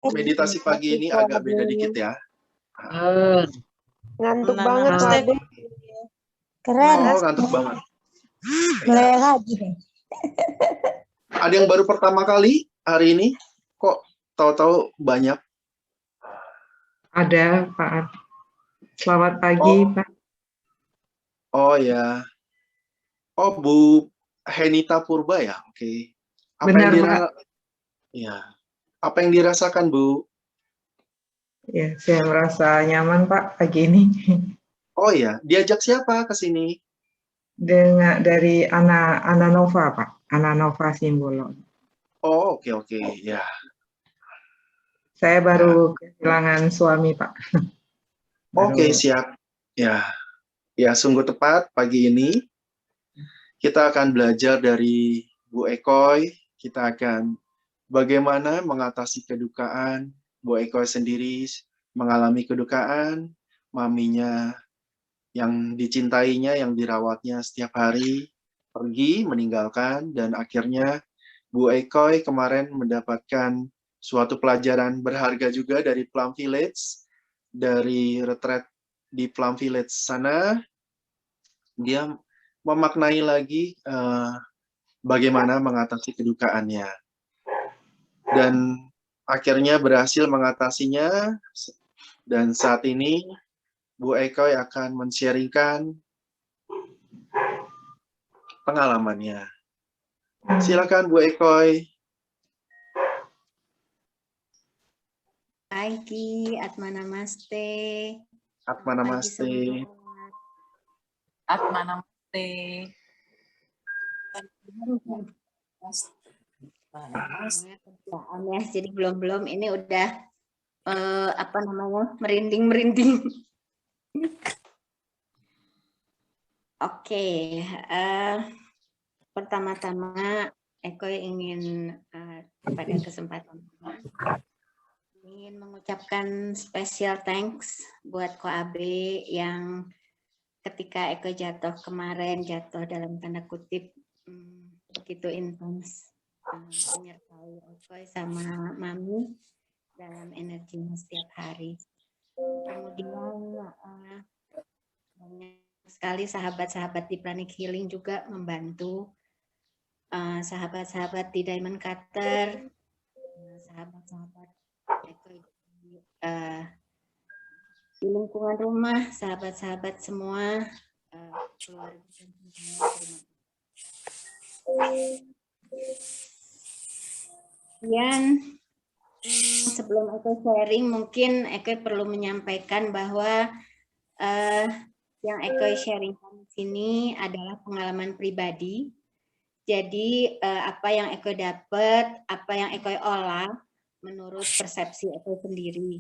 meditasi pagi ini agak beda dikit ya. Ngantuk Nah, banget Mas Kak Teh. Ade. Keren. Oh, ngantuk banget. Mulai lagi deh. Ada yang baru pertama kali hari ini? Kok tahu-tahu banyak? Ada, Pak. Selamat pagi, Oh. Pak. Oh ya. Oh, Bu Henita Purba ya? Oke. Apa Benar, yang Pak. Ya. Apa yang dirasakan, Bu? Ya, saya merasa nyaman, Pak, pagi ini. Oh ya, diajak siapa ke sini? Dari Ana Nova, Pak. Ana Nova Simbolon. Oh, oke, ya. Saya baru kehilangan suami, Pak. Oke, siap. Ya. Ya, sungguh tepat pagi ini kita akan belajar dari Bu Ekoy. Kita akan bagaimana mengatasi kedukaan. Bu Ekoy sendiri mengalami kedukaan, maminya yang dicintainya, yang dirawatnya setiap hari, pergi, meninggalkan, dan akhirnya Bu Ekoy kemarin mendapatkan suatu pelajaran berharga juga dari Plum Village, dari retreat di Plum Village sana. Dia memaknai lagi bagaimana mengatasi kedukaannya. Dan akhirnya berhasil mengatasinya, dan saat ini Bu Ekoy akan men-sharingkan pengalamannya. Silakan Bu Ekoy. Pagi, Atma Namaste. Atma Namaste. Atma Namaste. Kerjaan ya, jadi belum ini udah merinding. Oke, pertama-tama Eko ingin pada kesempatan ingin mengucapkan special thanks buat Ko Abe yang ketika Eko jatuh kemarin, jatuh dalam tanda kutip begitu intens menyertai Eko sama Mami dalam energinya setiap hari. Kemudian banyak sekali sahabat-sahabat di Pranic Healing juga membantu, sahabat-sahabat di Diamond Cutter, sahabat-sahabat di lingkungan rumah, sahabat-sahabat semua, keluarga dan teman-teman. Kemudian sebelum Eko sharing, mungkin Eko perlu menyampaikan bahwa yang Eko sharingkan di sini adalah pengalaman pribadi. Jadi apa yang Eko dapat, apa yang Eko olah menurut persepsi Eko sendiri.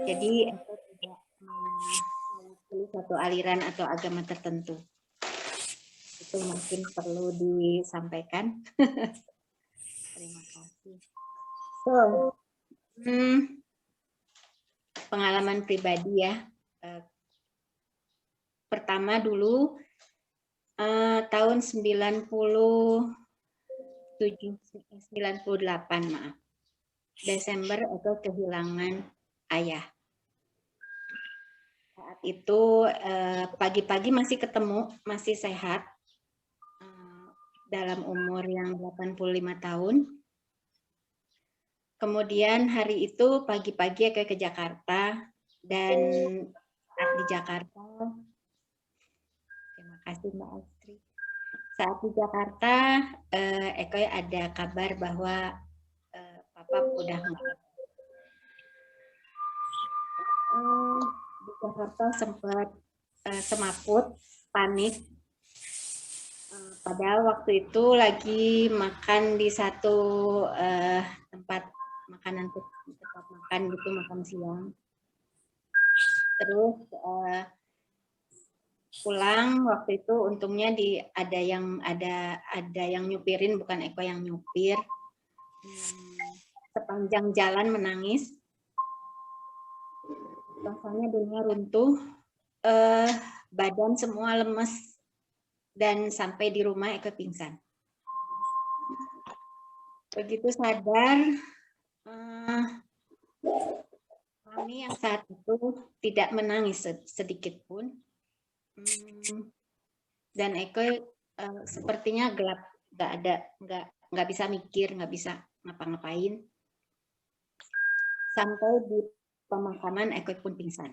Jadi Eko tidak mewakili satu aliran atau agama tertentu. Itu mungkin perlu disampaikan. Terima kasih. So, pengalaman pribadi ya. Pertama dulu tahun 98 maaf. Desember Eko kehilangan ayah. Saat itu pagi-pagi masih ketemu, masih sehat. Dalam umur yang 85 tahun. Kemudian hari itu pagi-pagi Eko ke Jakarta dan saat di Jakarta, terima kasih Mbak Astri. Saat di Jakarta, Eko ada kabar bahwa Papa udah enggak. Di Jakarta sempat semaput, panik. Padahal waktu itu lagi makan di satu tempat makan gitu, makan siang. Terus pulang waktu itu untungnya ada yang nyupirin, bukan Eko yang nyupir. Sepanjang jalan menangis. Rasanya dunia runtuh, badan semua lemes. Dan sampai di rumah Eko pingsan. Begitu sadar, Mami yang saat itu tidak menangis sedikit pun. Dan Eko sepertinya gelap, nggak bisa mikir, nggak bisa ngapa-ngapain. Sampai di pemakaman Eko pun pingsan.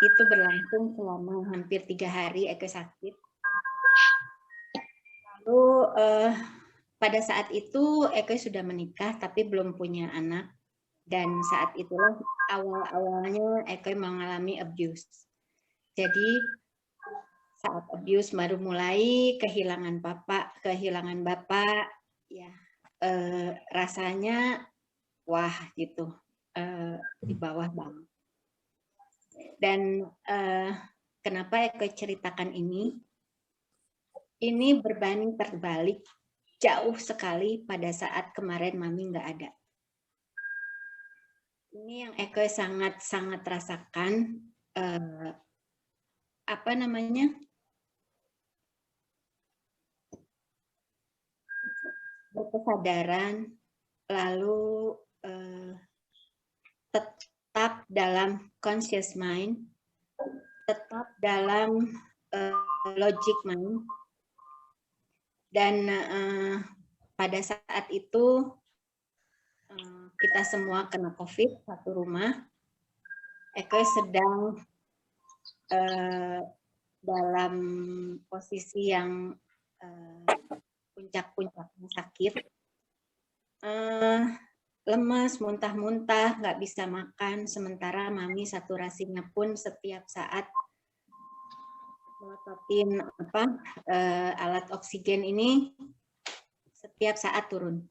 Itu berlangsung selama hampir 3 hari Eko sakit. Lalu pada saat itu Eko sudah menikah tapi belum punya anak. Dan saat itulah awal-awalnya Eko mengalami abuse. Jadi saat abuse baru mulai kehilangan bapak, ya rasanya wah gitu, di bawah banget. Dan kenapa Eko ceritakan ini? Ini berbanding terbalik jauh sekali pada saat kemarin Mami nggak ada. Ini yang Eko sangat rasakan, apa namanya, berkesadaran, lalu tetap dalam conscious mind, tetap dalam logic mind, dan pada saat itu kita semua kena COVID satu rumah. Eko sedang dalam posisi yang puncak-puncaknya sakit, lemas, muntah-muntah, nggak bisa makan, sementara Mami saturasinya pun setiap saat melototin alat oksigen ini setiap saat turun.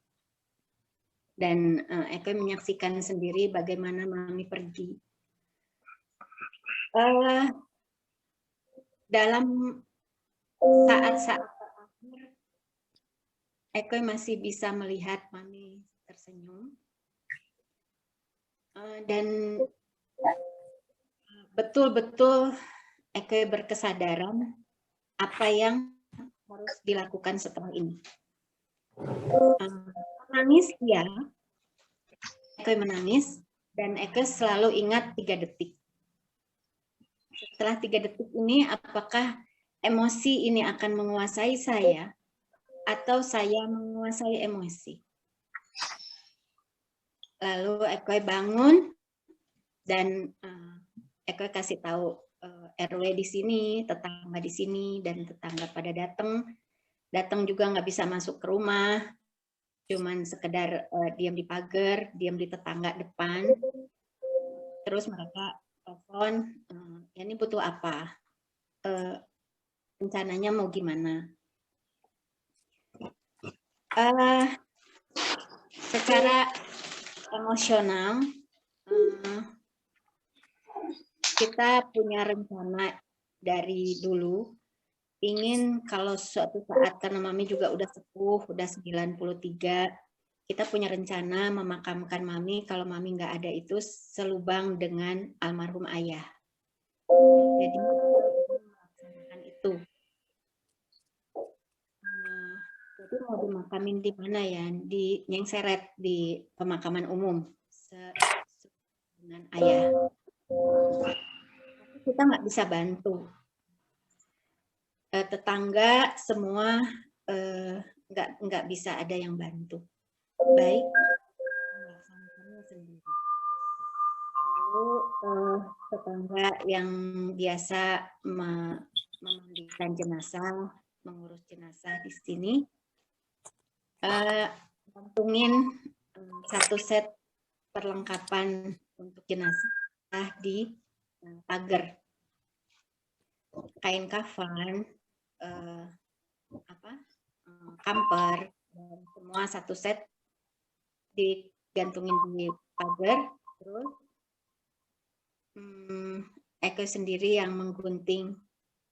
Dan Eko menyaksikan sendiri bagaimana Mami pergi. Dalam saat-saat terakhir, Eko masih bisa melihat Mami tersenyum. Dan betul-betul Eko berkesadaran apa yang harus dilakukan setelah ini. Menangis ya, Eko menangis, dan Eko selalu ingat 3 detik. Setelah 3 detik ini, apakah emosi ini akan menguasai saya atau saya menguasai emosi? Lalu Eko bangun dan Eko kasih tahu RW di sini, tetangga di sini, dan tetangga pada datang juga nggak bisa masuk ke rumah, cuman sekedar diam di pagar, diam di tetangga depan. Terus mereka telepon, ya ini butuh apa? Rencananya mau gimana? Secara emosional, kita punya rencana dari dulu, ingin kalau suatu saat, karena Mami juga udah sepuh, udah 93, kita punya rencana memakamkan Mami kalau Mami nggak ada itu selubang dengan almarhum ayah. Jadi melaksanakan itu. Jadi mau dimakamin di mana ya? Di Nyengseret, di pemakaman umum dengan ayah. Tapi kita nggak bisa bantu. Tetangga semua nggak bisa ada yang bantu. Baik, melaksanakannya sendiri. Lalu tetangga yang biasa memandikan jenazah, mengurus jenazah di sini, gantungin 1 set perlengkapan untuk jenazah di pagar, kain kafan, kamper, dan semua 1 set digantungin di pagar. Terus Eko sendiri yang menggunting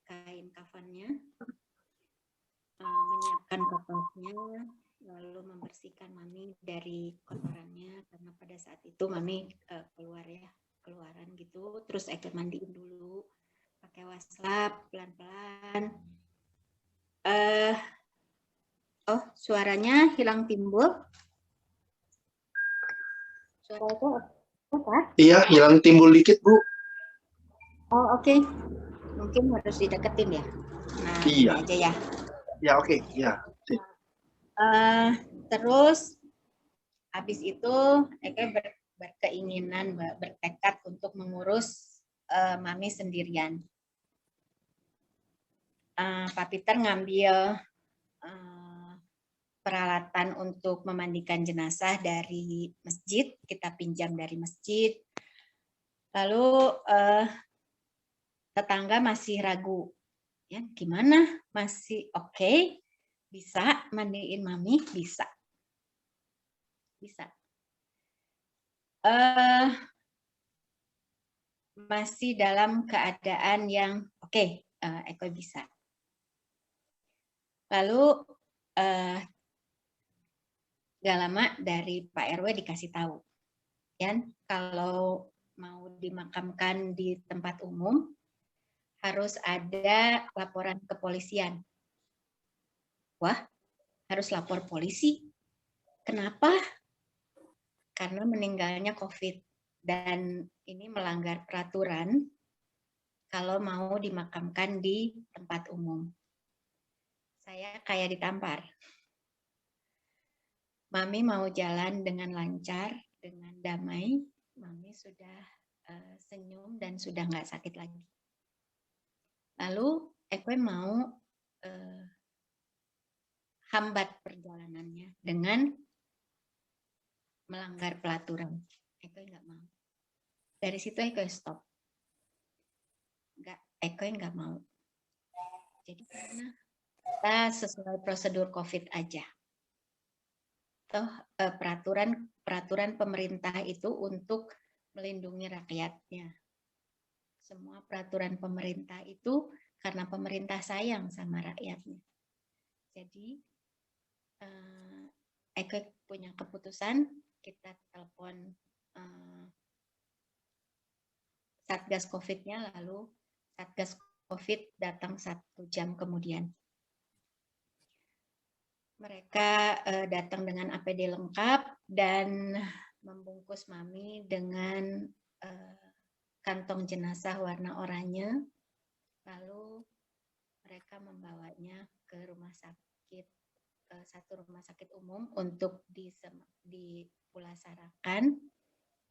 kain kafannya, menyiapkan kapasnya, lalu membersihkan Mami dari kotorannya, karena pada saat itu Mami keluaran gitu. Terus Eko mandiin dulu pakai waslap pelan-pelan. Oh, suaranya hilang timbul. Suara itu Apa? Iya, hilang timbul dikit, Bu. Oh, oke. Mungkin harus dideketin ya. Nah, ini Iya. aja ya. Ya, oke. Ya. Terus habis itu Eka berkeinginan, bertekad untuk mengurus Mami sendirian. Pak Peter ngambil peralatan untuk memandikan jenazah dari masjid, kita pinjam dari masjid. Lalu tetangga masih ragu, ya gimana? Masih oke? Bisa mandiin Mami? Bisa. Masih dalam keadaan yang oke, Eko bisa. Lalu gak lama dari Pak RW dikasih tahu, ya kalau mau dimakamkan di tempat umum harus ada laporan kepolisian. Wah, harus lapor polisi. Kenapa? Karena meninggalnya COVID dan ini melanggar peraturan kalau mau dimakamkan di tempat umum. Saya kayak ditampar. Mami mau jalan dengan lancar, dengan damai. Mami sudah senyum dan sudah nggak sakit lagi. Lalu Eko mau hambat perjalanannya dengan melanggar peraturan. Eko nggak mau. Dari situ Eko stop. Eko nggak mau. Jadi karena kita sesuai prosedur COVID aja. Toh peraturan pemerintah itu untuk melindungi rakyatnya. Semua peraturan pemerintah itu karena pemerintah sayang sama rakyatnya. Jadi Eko punya keputusan, kita telepon Satgas COVID-nya, lalu Satgas COVID datang 1 jam kemudian. Mereka datang dengan APD lengkap dan membungkus Mami dengan kantong jenazah warna oranye. Lalu mereka membawanya ke rumah sakit, satu rumah sakit umum untuk dipulasarakan,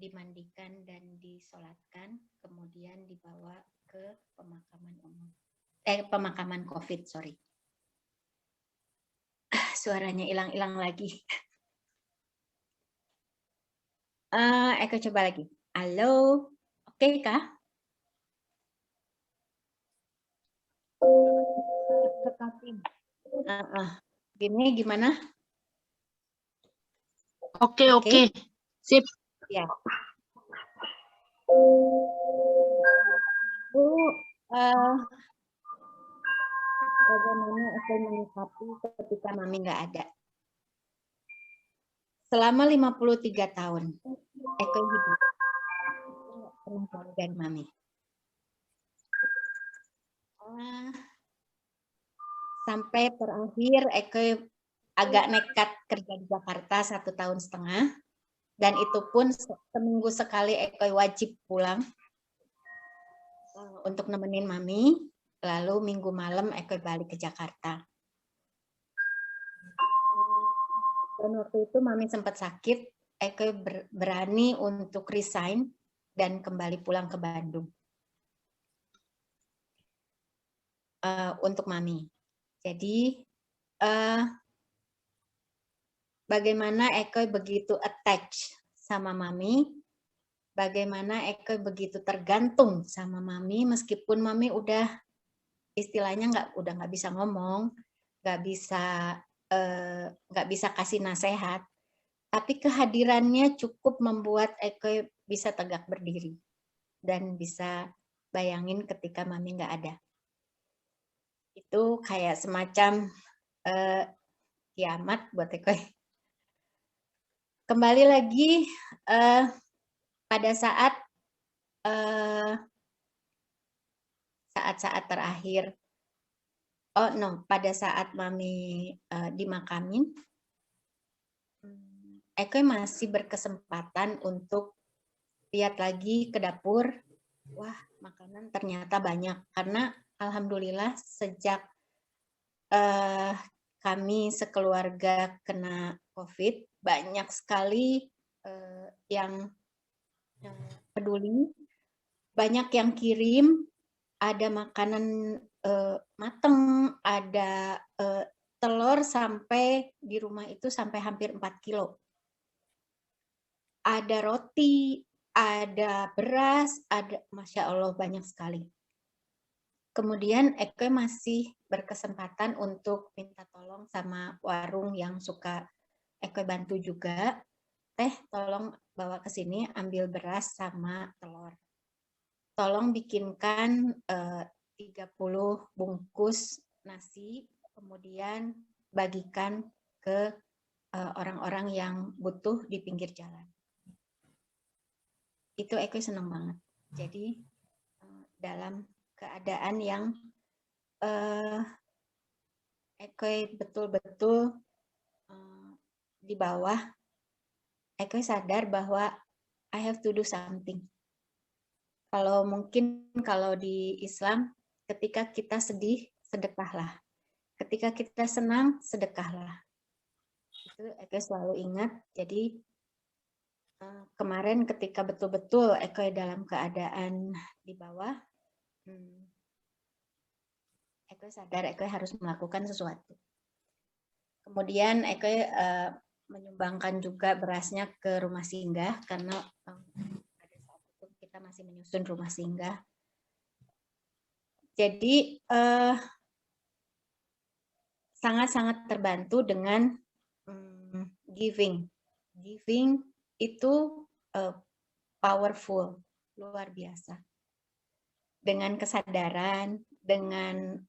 dimandikan dan disolatkan, kemudian dibawa ke pemakaman umum. Pemakaman COVID, sorry. Suaranya hilang-hilang lagi. Eko coba lagi. Halo, oke kah? Gini gimana? Oke. Sip. Ya. Bagaimana Eko menyikapi ketika Mami nggak ada? Selama 53 tahun, Eko hidup. Nggak pernah jauh dari Mami. Sampai terakhir Eko agak nekat kerja di Jakarta 1,5 tahun, dan itu pun seminggu sekali Eko wajib pulang untuk nemenin Mami. Lalu minggu malam Eko balik ke Jakarta. Dan waktu itu Mami sempat sakit, Eko berani untuk resign dan kembali pulang ke Bandung untuk Mami. Jadi bagaimana Eko begitu attach sama Mami, bagaimana Eko begitu tergantung sama Mami meskipun Mami udah istilahnya udah nggak bisa ngomong, nggak bisa kasih nasihat, tapi kehadirannya cukup membuat Eko bisa tegak berdiri dan bisa bayangin ketika Mami nggak ada. Itu kayak semacam kiamat buat Eko. Kembali lagi pada saat-saat terakhir, pada saat Mami dimakamin, Eko masih berkesempatan untuk lihat lagi ke dapur, wah makanan ternyata banyak. Karena alhamdulillah sejak kami sekeluarga kena COVID, banyak sekali yang peduli, banyak yang kirim, ada makanan mateng, ada telur sampai di rumah itu sampai hampir 4 kilo. Ada roti, ada beras, ada, Masya Allah banyak sekali. Kemudian Eke masih berkesempatan untuk minta tolong sama warung yang suka Eke bantu juga. Teh, tolong bawa ke sini ambil beras sama telur. Tolong bikinkan 30 bungkus nasi, kemudian bagikan ke orang-orang yang butuh di pinggir jalan. Itu Eke senang banget. Jadi dalam keadaan yang Eke betul-betul di bawah, Eke sadar bahwa I have to do something. Kalau mungkin kalau di Islam, ketika kita sedih, sedekahlah. Ketika kita senang, sedekahlah. Itu Eke selalu ingat. Jadi kemarin ketika betul-betul Eke dalam keadaan di bawah, Eke sadar Eke harus melakukan sesuatu. Kemudian Eke menyumbangkan juga berasnya ke rumah singgah karena pada saat itu kita masih menyusun rumah singgah. Jadi sangat-sangat terbantu dengan giving. Giving itu powerful, luar biasa. Dengan kesadaran, dengan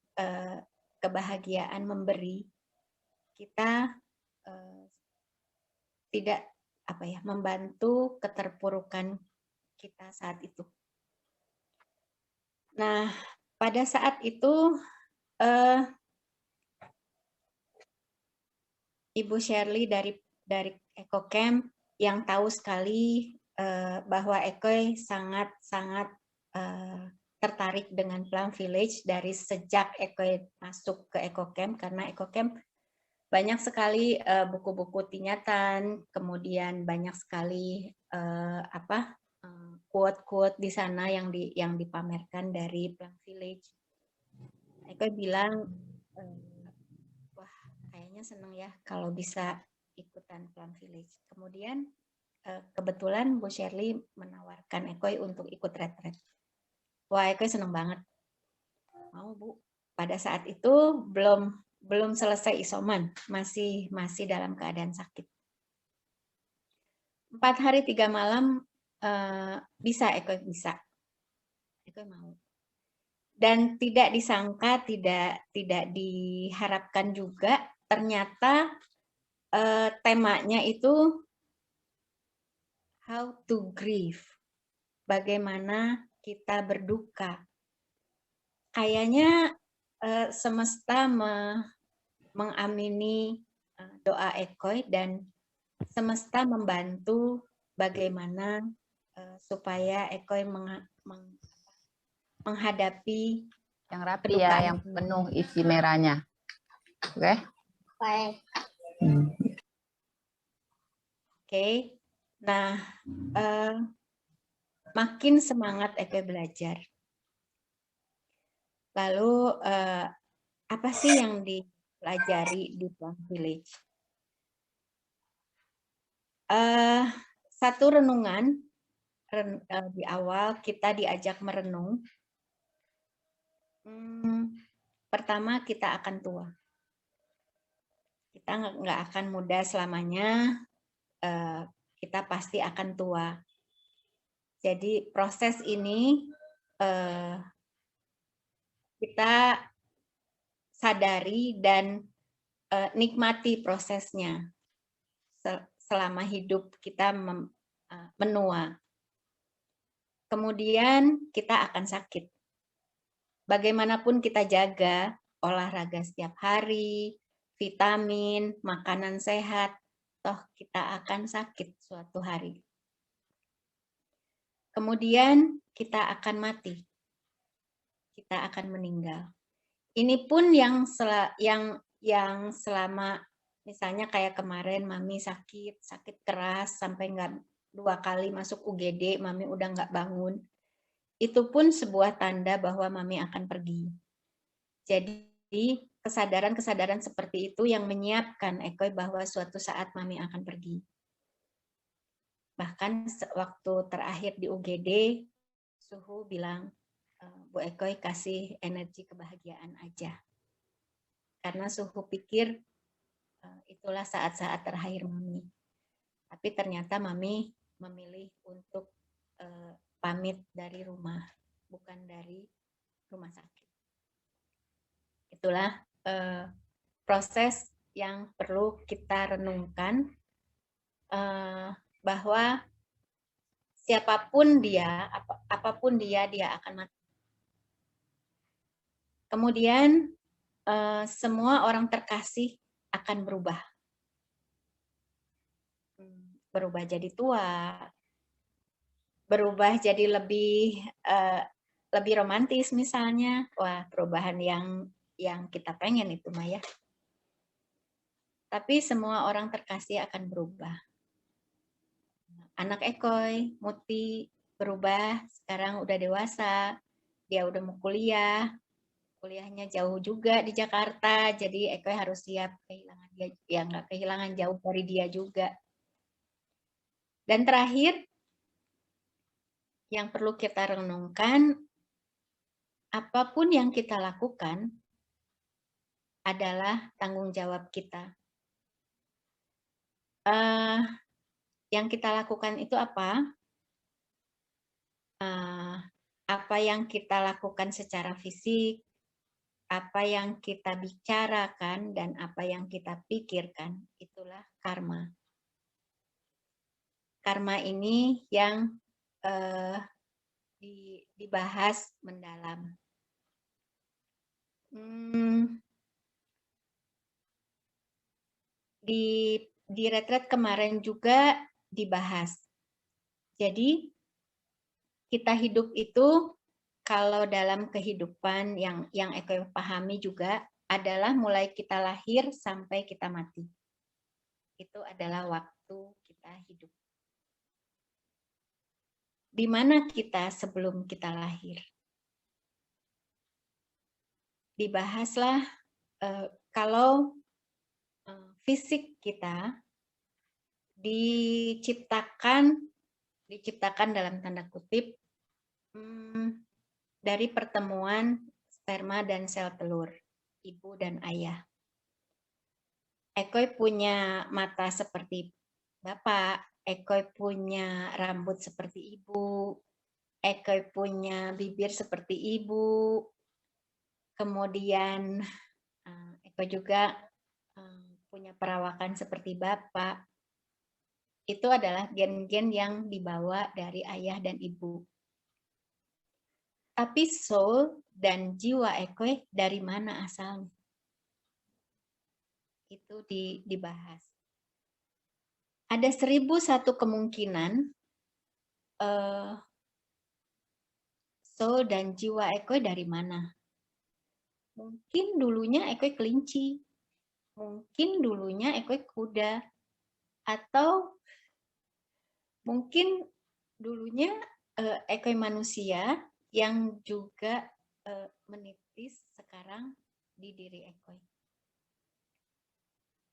kebahagiaan memberi, kita tidak membantu keterpurukan kita saat itu. Nah, pada saat itu Ibu Shirley dari EcoCamp yang tahu sekali bahwa Eke sangat-sangat tertarik dengan Plum Village dari sejak Eke masuk ke EcoCamp, karena EcoCamp banyak sekali buku-buku tingkatan, kemudian banyak sekali quote-quote di sana yang dipamerkan dari Plum Village. Eke bilang, wah kayaknya seneng ya kalau bisa ikutan Plum Village. Kemudian kebetulan Bu Shirley menawarkan Eke untuk ikut retret. Wah Eke seneng banget. Mau Bu. Pada saat itu belum selesai isoman, masih dalam keadaan sakit. 4 hari 3 malam bisa Eke mau. Dan tidak disangka, tidak diharapkan juga, ternyata temanya itu how to grieve, bagaimana kita berduka. Kayaknya semesta mengamini doa Eke dan semesta membantu bagaimana supaya Eke menghadapi yang rapi ya, yang penuh isi merahnya. Oke? Baik. Oke. Nah, makin semangat Eke belajar. Lalu apa sih yang dipelajari di Plum Village? Satu renungan di awal kita diajak merenung. Pertama, kita akan tua. Kita nggak akan muda selamanya. Kita pasti akan tua. Jadi proses ini kita sadari dan nikmati prosesnya selama hidup kita menua. Kemudian kita akan sakit. Bagaimanapun kita jaga olahraga setiap hari, vitamin, makanan sehat, toh kita akan sakit suatu hari. kemudian kita akan mati. Kita akan meninggal. Ini pun yang selama misalnya kayak kemarin Mami sakit keras sampai nggak 2 kali masuk UGD, Mami udah nggak bangun. Itu pun sebuah tanda bahwa Mami akan pergi. Jadi kesadaran-kesadaran seperti itu yang menyiapkan Ekoy bahwa suatu saat Mami akan pergi. Bahkan waktu terakhir di UGD, Suhu bilang, Bu Ekoy kasih energi kebahagiaan aja. Karena Suhu pikir itulah saat-saat terakhir Mami. Tapi ternyata Mami memilih untuk pamit dari rumah, bukan dari rumah sakit. Itulah proses yang perlu kita renungkan, bahwa siapapun dia, apapun dia akan mati. Kemudian semua orang terkasih akan berubah. Berubah jadi tua, berubah jadi lebih romantis misalnya. Wah, perubahan yang kita pengen itu Maya. Tapi semua orang terkasih akan berubah. Anak Ekoy, Muti berubah, sekarang udah dewasa, dia udah mau kuliah, kuliahnya jauh juga di Jakarta, jadi Ekoy harus siap kehilangan dia, ya nggak kehilangan, jauh dari dia juga. Dan terakhir, yang perlu kita renungkan, apapun yang kita lakukan adalah tanggung jawab kita. Yang kita lakukan itu apa? Apa yang kita lakukan secara fisik, apa yang kita bicarakan, dan apa yang kita pikirkan, itulah karma. Karma ini yang dibahas mendalam. Di retret kemarin juga dibahas. Jadi kita hidup itu kalau dalam kehidupan yang Ekoy pahami juga adalah mulai kita lahir sampai kita mati. Itu adalah waktu kita hidup. Di mana kita sebelum kita lahir? Dibahaslah kalau fisik kita diciptakan dalam tanda kutip dari pertemuan sperma dan sel telur, ibu dan ayah. Ekoy punya mata seperti bapak, Ekoy punya rambut seperti ibu, Ekoy punya bibir seperti ibu, kemudian Ekoy juga punya perawakan seperti bapak. Itu adalah gen-gen yang dibawa dari ayah dan ibu. Tapi soul dan jiwa Ekoy dari mana asalnya? Itu dibahas. Ada 1001 kemungkinan soul dan jiwa Ekoy dari mana. Mungkin dulunya Ekoy kelinci, mungkin dulunya Ekoy kuda, atau mungkin dulunya Ekoy manusia yang juga menitis sekarang di diri Ekoy.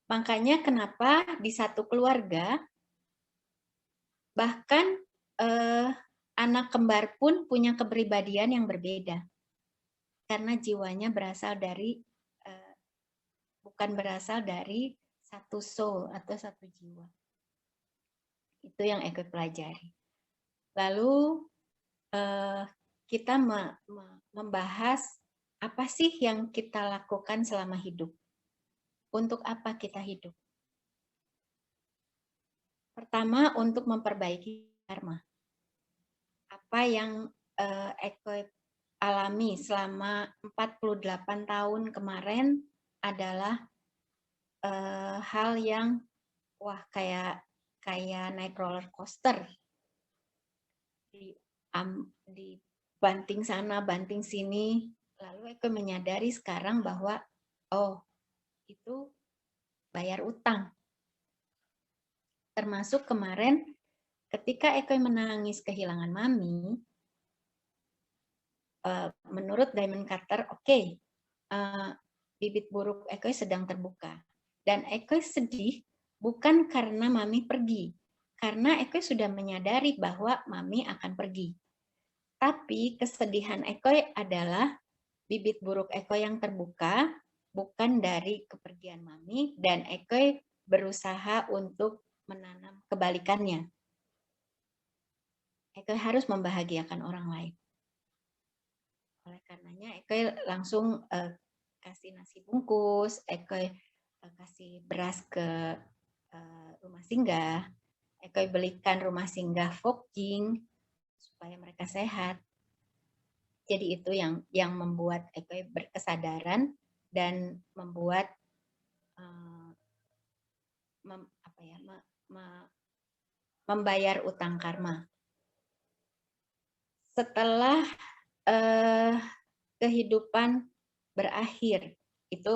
Makanya kenapa di satu keluarga bahkan anak kembar pun punya kepribadian yang berbeda. Karena jiwanya berasal dari bukan berasal dari satu soul atau satu jiwa. Itu yang Ekoy pelajari. Lalu kita membahas apa sih yang kita lakukan selama hidup. Untuk apa kita hidup? Pertama, untuk memperbaiki karma. Apa yang Ekoy alami selama 48 tahun kemarin adalah hal yang wah kayak naik roller coaster. dibanting sana, banting sini. Lalu Eko menyadari sekarang bahwa, oh, itu bayar utang. Termasuk kemarin ketika Eko menangis kehilangan mami, menurut Diamond Cutter, oke, bibit buruk Eko sedang terbuka. Dan Eko sedih bukan karena mami pergi, karena Eko sudah menyadari bahwa mami akan pergi. Tapi kesedihan Eko adalah bibit buruk Eko yang terbuka, bukan dari kepergian mami, dan Eko berusaha untuk menanam kebalikannya. Eko harus membahagiakan orang lain. Oleh karenanya Eko langsung kasih nasi bungkus, Eko kasih beras ke rumah singgah, Eko belikan rumah singgah fogging supaya mereka sehat. Jadi itu yang membuat Eko berkesadaran dan membuat membayar utang karma. Setelah kehidupan berakhir, itu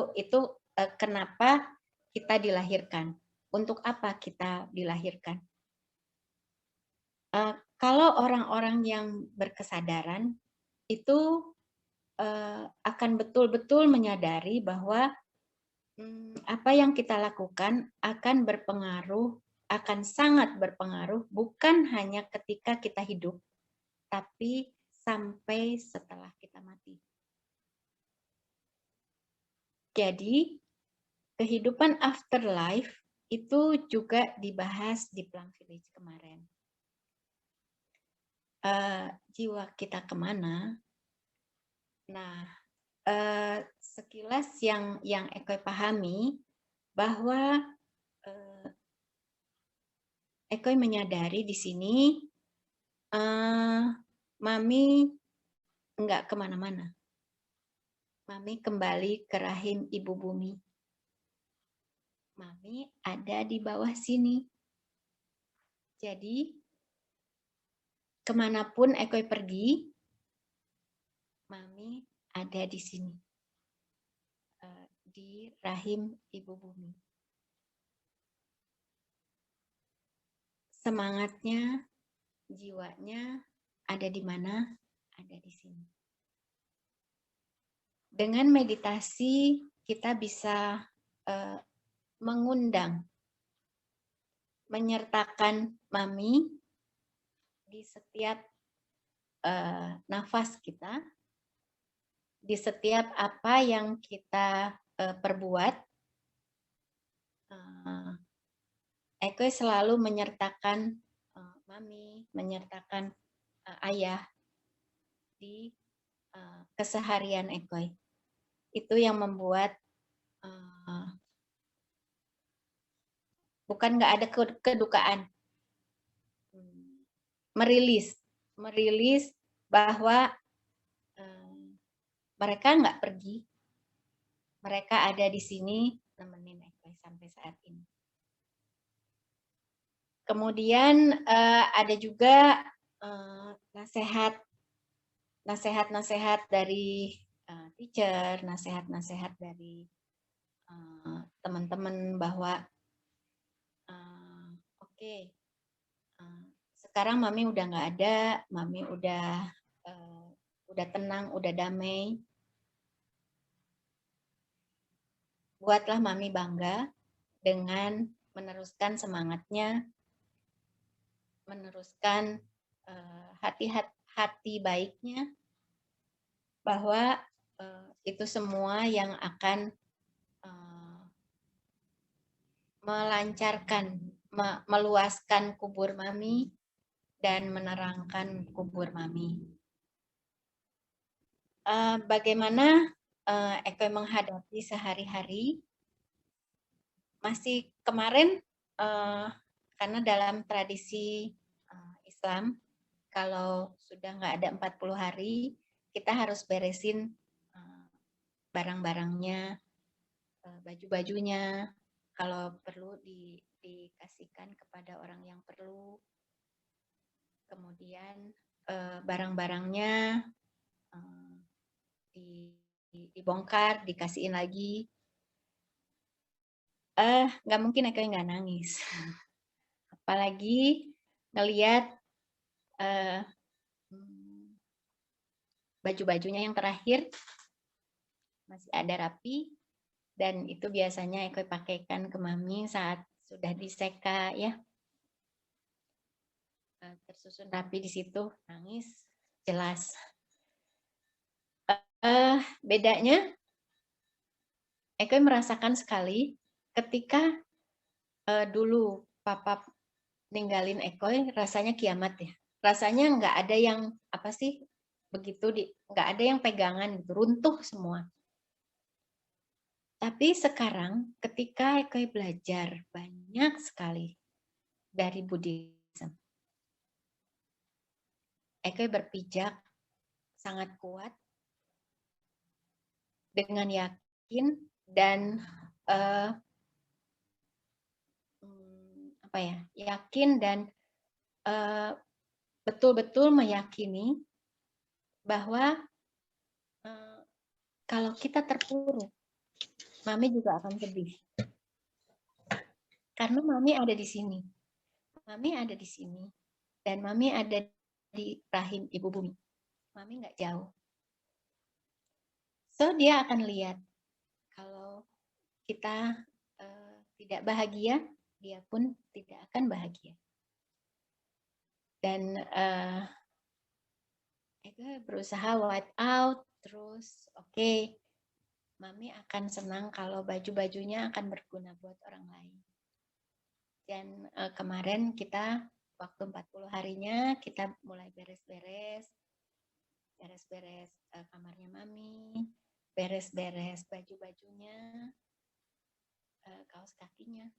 kenapa kita dilahirkan? Untuk apa kita dilahirkan? Kalau orang-orang yang berkesadaran itu akan betul-betul menyadari bahwa apa yang kita lakukan akan berpengaruh, akan sangat berpengaruh bukan hanya ketika kita hidup, tapi sampai setelah kita mati. Jadi, kehidupan afterlife itu juga dibahas di Plum Village kemarin. Jiwa kita kemana? Nah, sekilas yang Eko pahami bahwa Eko menyadari di sini mami enggak kemana-mana. Mami kembali ke rahim ibu bumi. Mami ada di bawah sini. Jadi, kemanapun Eko pergi, mami ada di sini. Di rahim ibu bumi. Semangatnya, jiwanya ada di mana? Ada di sini. Dengan meditasi kita bisa mengundang, menyertakan mami di setiap nafas kita, di setiap apa yang kita perbuat. Eko selalu menyertakan mami, menyertakan ayah di keseharian Eko. Itu yang membuat bukan nggak ada kedukaan, merilis bahwa mereka nggak pergi, mereka ada di sini nemenin Eko sampai saat ini. Kemudian ada juga nasihat dari teacher, nasihat dari teman-teman bahwa oke, sekarang mami udah nggak ada, mami udah tenang, udah damai. Buatlah mami bangga dengan meneruskan semangatnya, meneruskan hati baiknya, bahwa itu semua yang akan melancarkan, meluaskan kubur mami dan menerangkan kubur mami. Bagaimana Eko menghadapi sehari-hari? Masih kemarin, karena dalam tradisi Islam, kalau sudah nggak ada 40 hari, kita harus beresin barang-barangnya, baju-bajunya, kalau perlu dikasihkan kepada orang yang perlu. Kemudian barang-barangnya dibongkar, dikasihin lagi. Nggak mungkin Eko nggak nangis. Apalagi ngelihat baju-bajunya yang terakhir masih ada rapi, dan itu biasanya Eko pakaikan ke Mami saat sudah diseka ya. Tersusun rapi di situ, nangis jelas. Bedanya Eko merasakan sekali ketika dulu Papa ninggalin Eko, rasanya kiamat ya. Rasanya nggak ada yang apa sih begitu, nggak ada yang pegangan gitu, runtuh semua. Tapi sekarang ketika Eko belajar banyak sekali dari Buddhism, Eko berpijak sangat kuat dengan yakin dan yakin dan betul-betul meyakini bahwa kalau kita terpuruk, Mami juga akan sedih. Karena Mami ada di sini. Mami ada di sini. Dan Mami ada di rahim Ibu Bumi. Mami nggak jauh. So, dia akan lihat kalau kita tidak bahagia, dia pun tidak akan bahagia. Dan Eko berusaha white out, terus oke, Mami akan senang kalau baju-bajunya akan berguna buat orang lain. Dan kemarin kita waktu 40 harinya kita mulai beres-beres kamarnya Mami, beres-beres baju-bajunya, kaos kakinya.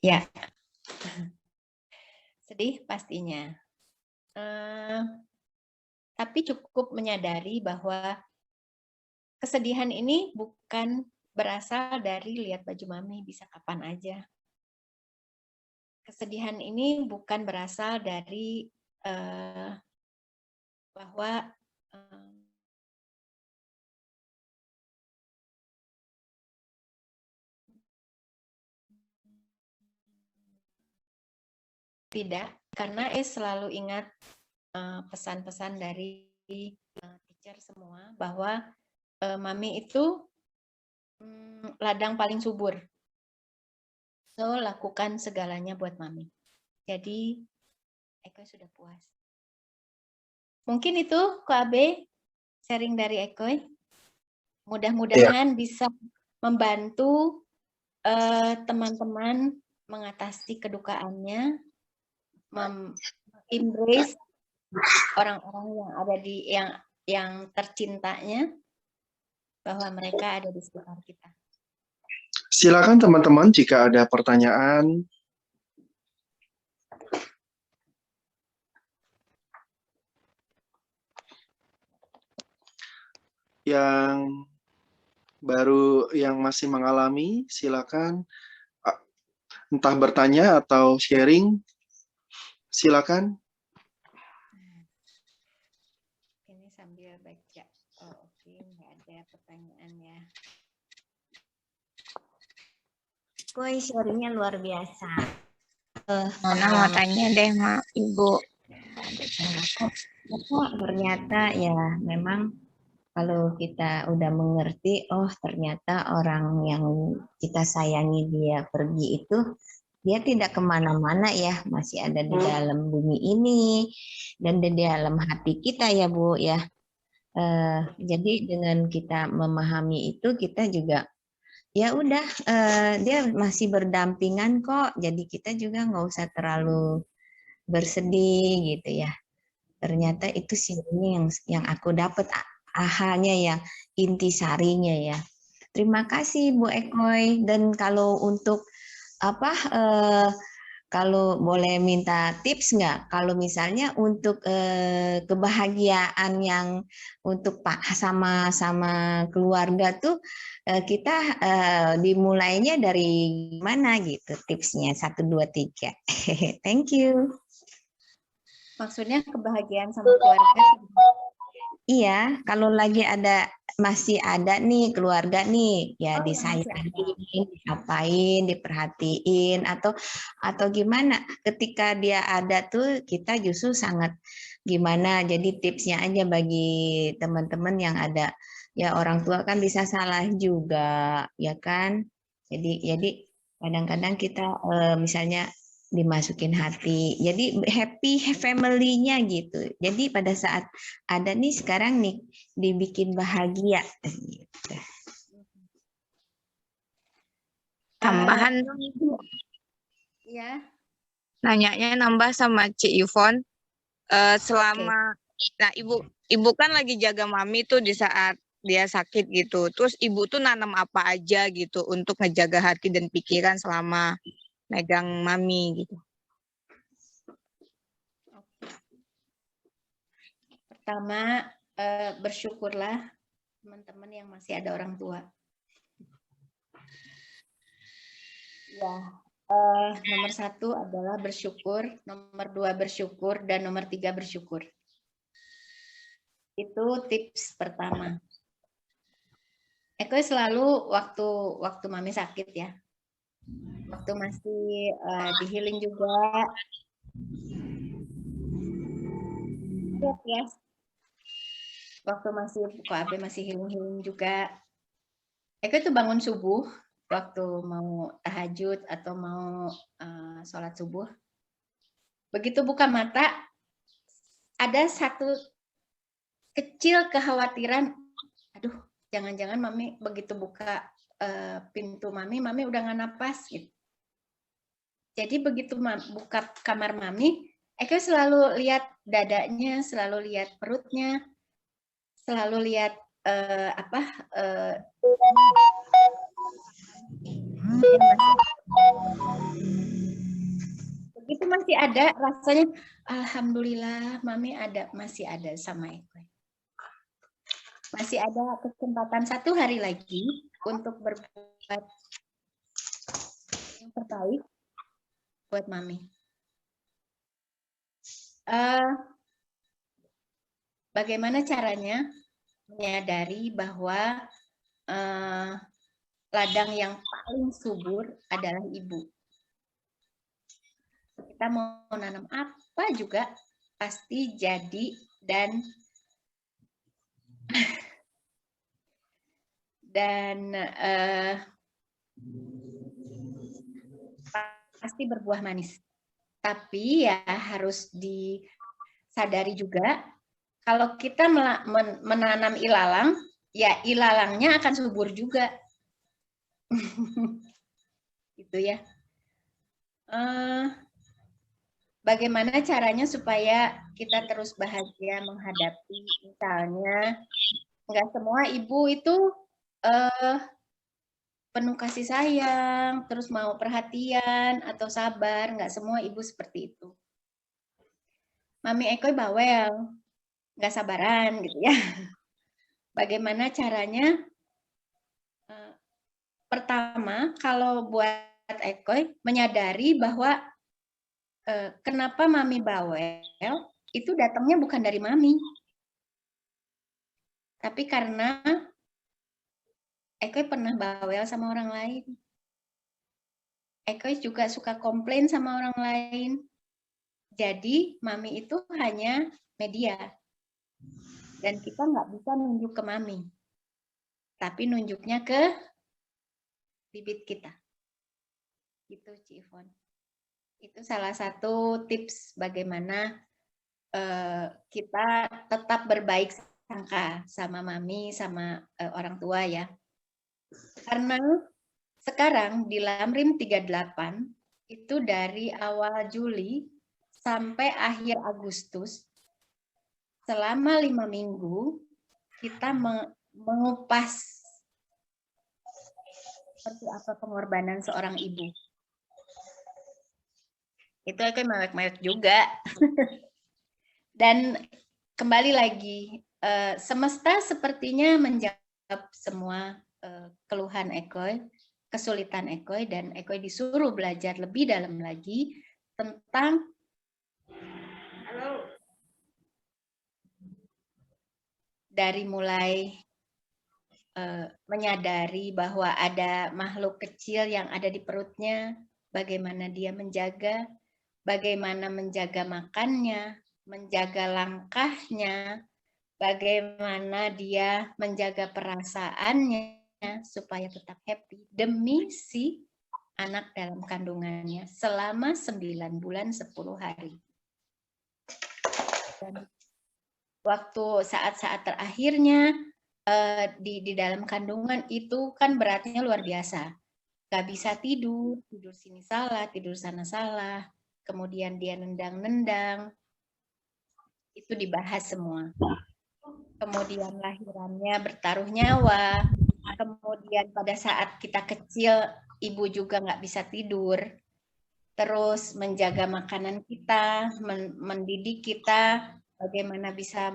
Ya, sedih pastinya. Tapi cukup menyadari bahwa kesedihan ini bukan berasal dari lihat baju Mami bisa kapan aja. Kesedihan ini bukan berasal dari bahwa tidak, karena selalu ingat pesan-pesan dari teacher semua bahwa Mami itu ladang paling subur. So, lakukan segalanya buat Mami. Jadi, Eko sudah puas. Mungkin itu, Ko Abe, sharing dari Eko. Mudah-mudahan bisa membantu teman-teman mengatasi kedukaannya, embrace orang-orang yang ada di yang tercintanya, bahwa mereka ada di sekitar kita. Silakan teman-teman jika ada pertanyaan. Yang baru, yang masih mengalami, silakan entah bertanya atau sharing. Silakan. Ini sambil baca. Oh, oke, nggak ada pertanyaan ya. Koi sharingnya luar biasa. Mana mau tanya deh, Mak, Ibu. Ternyata ya memang kalau kita udah mengerti, oh ternyata orang yang kita sayangi dia pergi itu, dia tidak kemana-mana ya, masih ada di dalam bumi ini dan di dalam hati kita ya Bu ya. Jadi dengan kita memahami itu, kita juga ya udah dia masih berdampingan kok, jadi kita juga nggak usah terlalu bersedih gitu ya. Ternyata itu sih yang aku dapat ahanya ya, intisarinya ya. Terima kasih Bu Ekoy. Dan kalau untuk Kalau boleh minta tips nggak? Kalau misalnya untuk kebahagiaan yang untuk Pak sama keluarga tuh kita dimulainya dari mana gitu tipsnya 1, 2, 3. Thank you. Maksudnya kebahagiaan sama keluarga. Iya, kalau lagi masih ada nih keluarga nih, ya Oh, yang masih disayangin, diapain, diperhatiin atau gimana? Ketika dia ada tuh kita justru sangat gimana. Jadi tipsnya aja bagi teman-teman yang ada, ya orang tua kan bisa salah juga, ya kan? Jadi kadang-kadang kita misalnya dimasukin hati. Jadi happy family-nya gitu. Jadi pada saat ada nih sekarang nih dibikin bahagia gitu. Tambahan dong Ibu. Ya. Nanyanya nambah sama Cik Yvonne. Selama nah ibu kan lagi jaga mami tuh di saat dia sakit gitu. Terus ibu tuh nanam apa aja gitu untuk ngejaga hati dan pikiran selama megang mami gitu. Pertama, bersyukurlah teman-teman yang masih ada orang tua. Ya, nomor 1 adalah bersyukur, nomor 2 bersyukur, dan nomor 3 bersyukur. Itu tips pertama. Eko selalu waktu mami sakit ya, waktu masih di healing juga, ya, waktu masih healing juga, Eko itu bangun subuh waktu mau tahajud atau mau sholat subuh. Begitu buka mata, ada satu kecil kekhawatiran, aduh, jangan-jangan mami begitu buka pintu mami udah nggak napas gitu. Jadi begitu buka kamar mami, Eko selalu lihat dadanya, selalu lihat perutnya, selalu lihat begitu masih ada rasanya, alhamdulillah mami masih ada sama Eko. Masih ada kesempatan 1 hari lagi untuk berbuat yang terbaik buat mami. Bagaimana caranya menyadari bahwa ladang yang paling subur adalah ibu. Kita mau nanam apa juga pasti jadi dan pasti berbuah manis. Tapi ya harus disadari juga kalau kita menanam ilalang, ya ilalangnya akan subur juga. Gitu ya. Bagaimana caranya supaya kita terus bahagia menghadapi, misalnya nggak semua ibu itu penuh kasih sayang, terus mau perhatian atau sabar, nggak semua ibu seperti itu. Mami Eko bawel, nggak sabaran gitu ya. Bagaimana caranya? Pertama, kalau buat Eko menyadari bahwa kenapa mami bawel itu datangnya bukan dari mami, tapi karena Eko pernah bawel sama orang lain. Eko juga suka komplain sama orang lain. Jadi mami itu hanya media. Dan kita nggak bisa nunjuk ke mami. Tapi nunjuknya ke bibit kita. Gitu Ci Yvonne. Itu salah satu tips bagaimana kita tetap berbaik sangka sama mami, sama orang tua ya. Karena sekarang di Lamrim 38 itu dari awal Juli sampai akhir Agustus selama 5 minggu kita mengupas seperti apa pengorbanan seorang ibu. Itu Ekoi mewek-mewek juga. Dan kembali lagi, semesta sepertinya menjawab semua keluhan Ekoi, kesulitan Ekoi, dan Ekoi disuruh belajar lebih dalam lagi tentang dari mulai menyadari bahwa ada makhluk kecil yang ada di perutnya, bagaimana dia menjaga, bagaimana menjaga makannya, menjaga langkahnya, bagaimana dia menjaga perasaannya supaya tetap happy demi si anak dalam kandungannya selama 9 bulan 10 hari. Dan waktu saat-saat terakhirnya di dalam kandungan itu kan beratnya luar biasa. Gak bisa tidur, tidur sini salah, tidur sana salah. Kemudian dia nendang-nendang. Itu dibahas semua. Kemudian lahirannya bertaruh nyawa. Kemudian pada saat kita kecil, ibu juga nggak bisa tidur. Terus menjaga makanan kita, mendidik kita, bagaimana bisa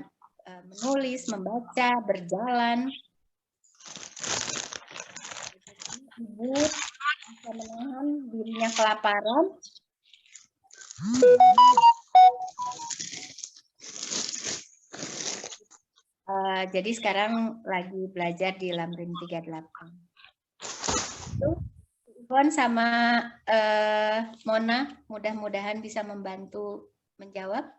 menulis, membaca, berjalan. Ibu bisa menahan dirinya kelaparan. Jadi sekarang lagi belajar di Lamrim 38. Iwan sama Mona mudah-mudahan bisa membantu menjawab.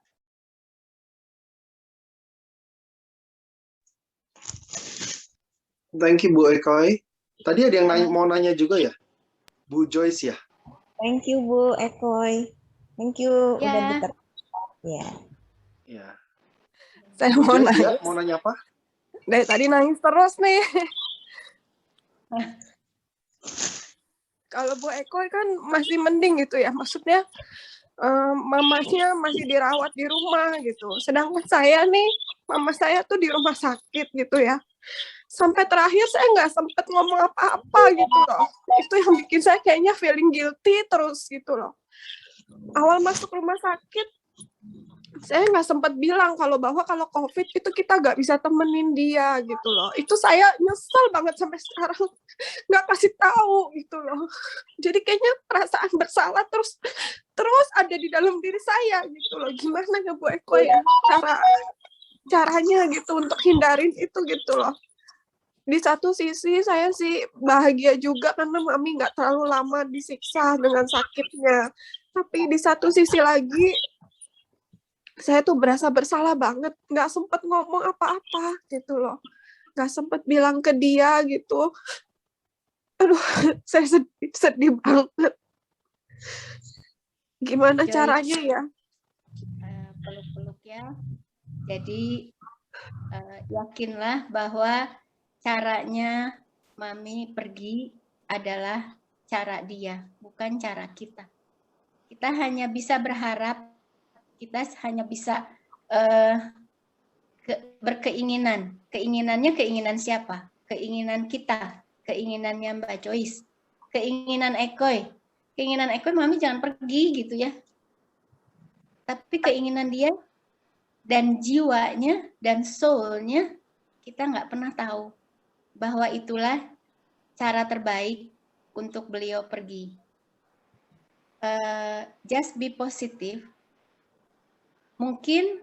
Thank you Bu Ekoi. Tadi ada yang mau nanya juga ya? Bu Joyce ya? Thank you Bu Ekoi. Thank you Ya. udah diterima. Ya. Ya. Saya Bu mau Joyce ya, nangis. mau nanya apa? Dari tadi nangis terus nih. Kalau Bu Ekoi kan masih mending gitu ya. Maksudnya mamanya masih dirawat di rumah gitu. Sedangkan saya nih, mama saya tuh di rumah sakit gitu ya. Sampai terakhir saya nggak sempet ngomong apa-apa gitu loh. Itu yang bikin saya kayaknya feeling guilty terus gitu loh. Awal masuk rumah sakit, saya nggak sempat bilang bahwa kalau COVID itu kita nggak bisa temenin dia gitu loh. Itu saya nyesel banget sampai sekarang nggak kasih tahu gitu loh. Jadi kayaknya perasaan bersalah terus ada di dalam diri saya gitu loh. Gimana ya Bu Eko ya caranya gitu untuk hindarin itu gitu loh. Di satu sisi saya sih bahagia juga karena Mami nggak terlalu lama disiksa dengan sakitnya. Tapi di satu sisi lagi saya tuh berasa bersalah banget, nggak sempet ngomong apa-apa gitu loh, nggak sempet bilang ke dia gitu. Aduh, saya sedih banget. Gimana Joy, caranya ya? peluk-peluk ya. Jadi yakinlah bahwa caranya Mami pergi adalah cara dia, bukan cara kita. Kita hanya bisa berharap, kita hanya bisa berkeinginan. Keinginannya keinginan siapa? Keinginan kita, keinginannya Mbak Joyce, keinginan Ekoi. Keinginan Ekoi Mami jangan pergi gitu ya. Tapi keinginan dia dan jiwanya dan soul-nya kita nggak pernah tahu bahwa itulah cara terbaik untuk beliau pergi. Just be positive. Mungkin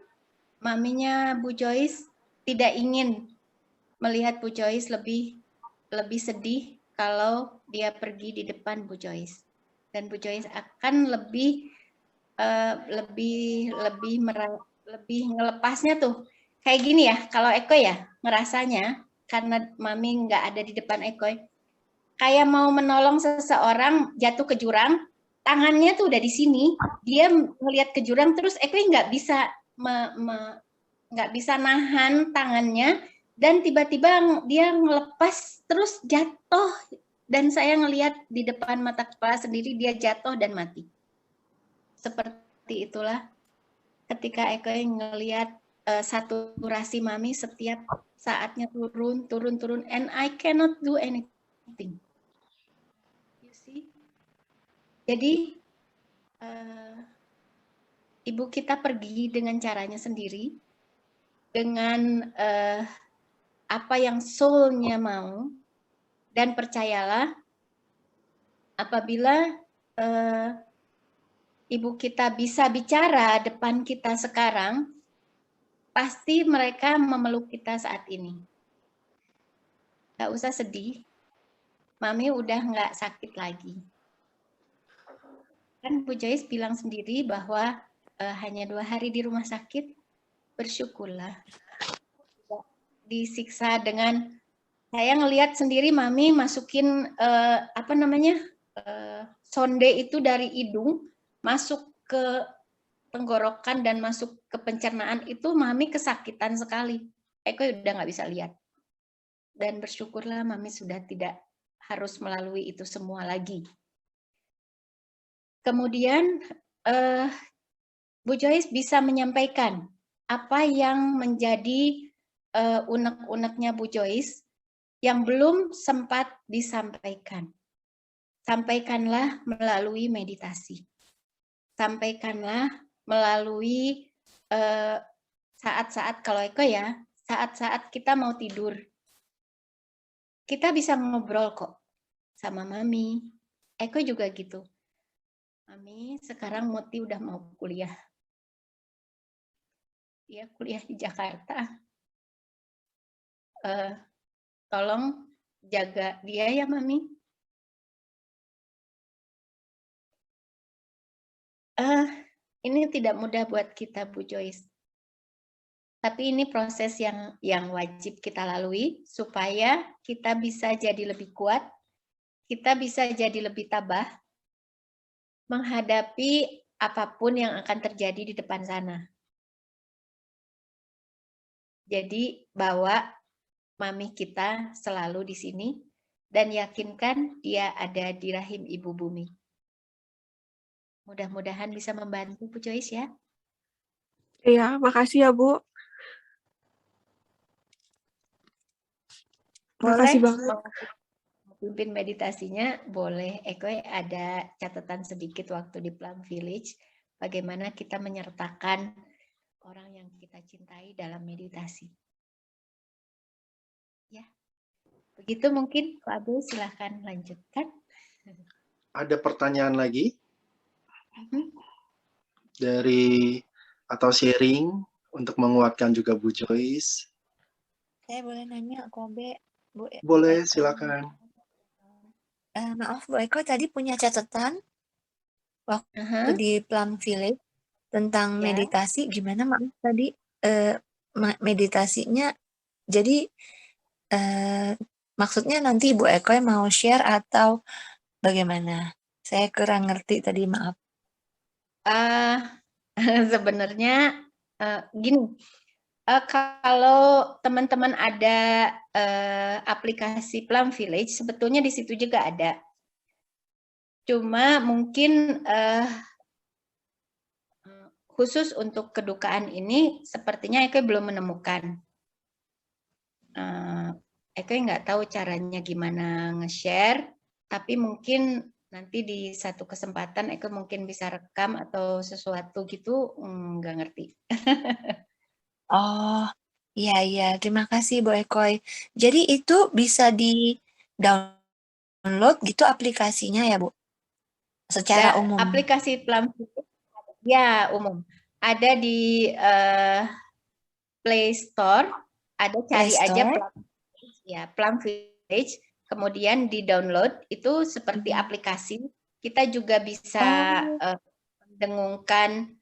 maminya Bu Joyce tidak ingin melihat Bu Joyce lebih sedih kalau dia pergi di depan Bu Joyce, dan Bu Joyce akan lebih ngelepasnya tuh kayak gini ya. Kalau Eko ya ngerasanya karena Mami nggak ada di depan Eko, kayak mau menolong seseorang jatuh ke jurang, tangannya tuh udah di sini, dia melihat ke jurang terus Eko nggak bisa nggak bisa nahan tangannya, dan tiba-tiba dia ngelepas terus jatuh, dan saya ngelihat di depan mata kepala sendiri dia jatuh dan mati. Seperti itulah ketika Eko ngelihat saturasi Mami setiap saatnya turun, and I cannot do anything. You see? Jadi ibu kita pergi dengan caranya sendiri, dengan apa yang soul-nya mau, dan percayalah apabila ibu kita bisa bicara depan kita sekarang, pasti mereka memeluk kita saat ini. Gak usah sedih, Mami udah nggak sakit lagi. Kan Bu Joyce bilang sendiri bahwa hanya 2 hari di rumah sakit, bersyukurlah. Disiksa dengan, saya ngelihat sendiri Mami masukin sonde itu dari hidung, masuk ke tenggorokan dan masuk ke pencernaan, itu Mami kesakitan sekali. Eko udah nggak bisa lihat. Dan bersyukurlah Mami sudah tidak harus melalui itu semua lagi. Kemudian Bu Joyce bisa menyampaikan apa yang menjadi unek-uneknya Bu Joyce yang belum sempat disampaikan. Sampaikanlah melalui meditasi. Sampaikanlah melalui saat-saat, kalau Eko ya, saat-saat kita mau tidur. Kita bisa ngobrol kok sama Mami. Eko juga gitu. Mami, sekarang Muti udah mau kuliah. Dia kuliah di Jakarta. Tolong jaga dia ya, Mami. Ini tidak mudah buat kita, Bu Joyce. Tapi ini proses yang wajib kita lalui supaya kita bisa jadi lebih kuat, kita bisa jadi lebih tabah menghadapi apapun yang akan terjadi di depan sana. Jadi bawa Mami kita selalu di sini dan yakinkan dia ada di rahim Ibu Bumi. Mudah-mudahan bisa membantu Bu Joyce ya. Iya, makasih ya Bu. Makasih banget. Pimpin meditasinya boleh. Eko ada catatan sedikit waktu di Plum Village, bagaimana kita menyertakan orang yang kita cintai dalam meditasi. Ya, begitu mungkin Pak Abdul, silahkan lanjutkan. Ada pertanyaan lagi dari atau sharing untuk menguatkan juga Bu Joyce. Saya boleh nanya, Kobe? Bu Boleh, Eko. silakan. Maaf, Bu Eko tadi punya catatan waktu di Plum Village tentang meditasi. Gimana maaf tadi meditasinya? Jadi maksudnya nanti Bu Eko mau share atau bagaimana? Saya kurang ngerti tadi, maaf. Sebenarnya gini. Kalau teman-teman ada aplikasi Plum Village, sebetulnya di situ juga ada. Cuma mungkin khusus untuk kedukaan ini, sepertinya Eko belum menemukan. Eko nggak tahu caranya gimana nge-share, tapi mungkin nanti di satu kesempatan Eko mungkin bisa rekam atau sesuatu gitu, nggak ngerti. Oh, iya. Terima kasih, Bu Ekoy. Jadi itu bisa di-download gitu aplikasinya ya, Bu? Secara umum. Aplikasi Plum Village, ya umum. Ada di Play Store, ada cari aja Plum Village, kemudian di-download, itu seperti aplikasi. Kita juga bisa mendengungkan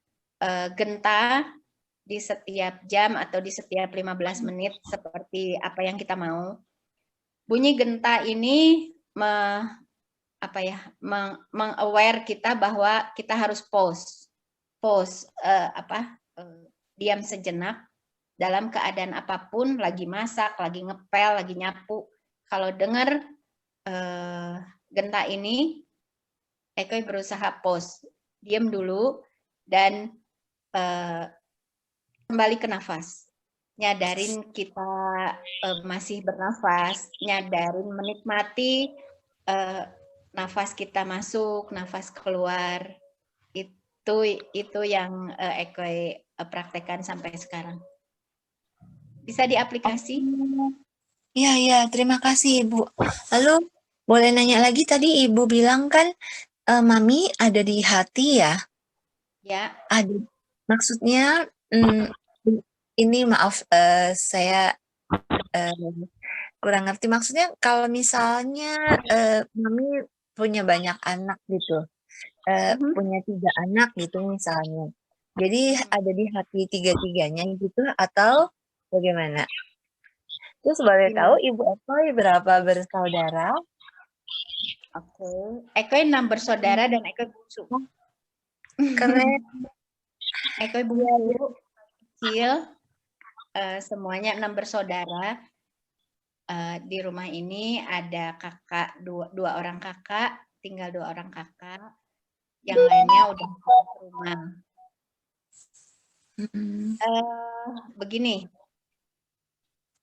genta di setiap jam atau di setiap 15 menit seperti apa yang kita mau. Bunyi genta ini meng-aware kita bahwa kita harus pause, diam sejenak dalam keadaan apapun, lagi masak, lagi ngepel, lagi nyapu. Kalau dengar genta ini, Eko berusaha pause, diam dulu dan kembali ke nafas. Nyadarin kita masih bernafas, nyadarin menikmati nafas kita masuk, nafas keluar. Itu yang Ekoi praktekkan sampai sekarang. Bisa diaplikasi? Iya, iya, terima kasih Ibu. Lalu boleh nanya lagi, tadi Ibu bilang kan Mami ada di hati ya? Ya. Ada. Maksudnya ini maaf saya kurang ngerti. Maksudnya kalau misalnya Mami punya banyak anak gitu, punya 3 anak gitu misalnya. Jadi ada di hati 3-3-nya gitu atau bagaimana? Terus boleh tahu Ibu Ekoi berapa bersaudara? Oke. Ekoi 6 bersaudara dan Ekoi bungsu. Keren. Ekoi bungsu kecil. Semuanya 6 bersaudara. Di rumah ini ada kakak, dua orang kakak, tinggal 2 orang kakak. Yang lainnya udah ke rumah. Begini,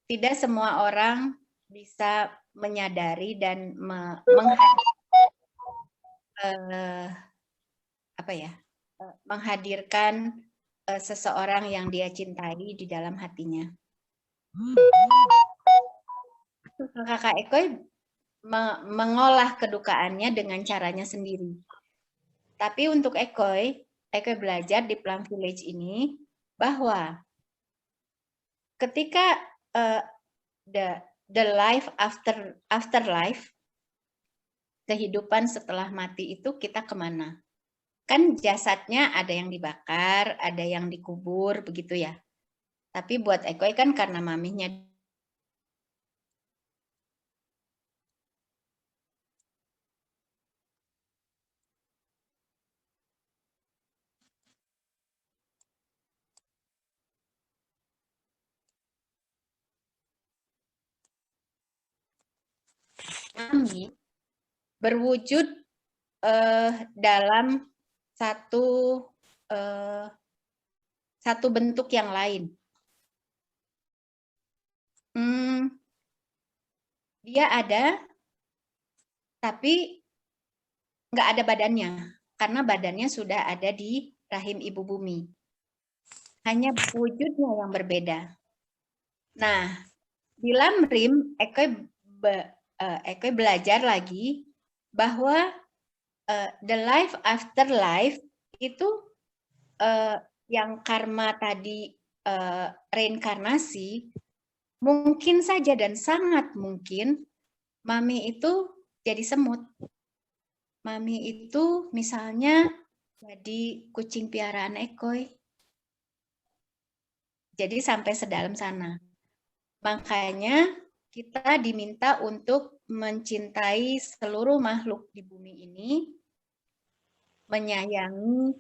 tidak semua orang bisa menyadari dan menghadirkan seseorang yang dia cintai di dalam hatinya. Kakak Ekoi mengolah kedukaannya dengan caranya sendiri. Tapi untuk Ekoi belajar di Plum Village ini bahwa ketika the life after life, kehidupan setelah mati itu kita kemana? Kan jasadnya ada yang dibakar, ada yang dikubur, begitu ya. Tapi buat Ekoi kan karena maminya Mami berwujud dalam satu bentuk yang lain. Dia ada, tapi nggak ada badannya, karena badannya sudah ada di rahim ibu bumi. Hanya wujudnya yang berbeda. Nah, di Lamrim, Ekoi belajar lagi bahwa the life after life itu yang karma tadi reinkarnasi, mungkin saja dan sangat mungkin Mami itu jadi semut. Mami itu misalnya jadi kucing piaraan Ekoi. Jadi sampai sedalam sana. Makanya kita diminta untuk mencintai seluruh makhluk di bumi ini, menyayangi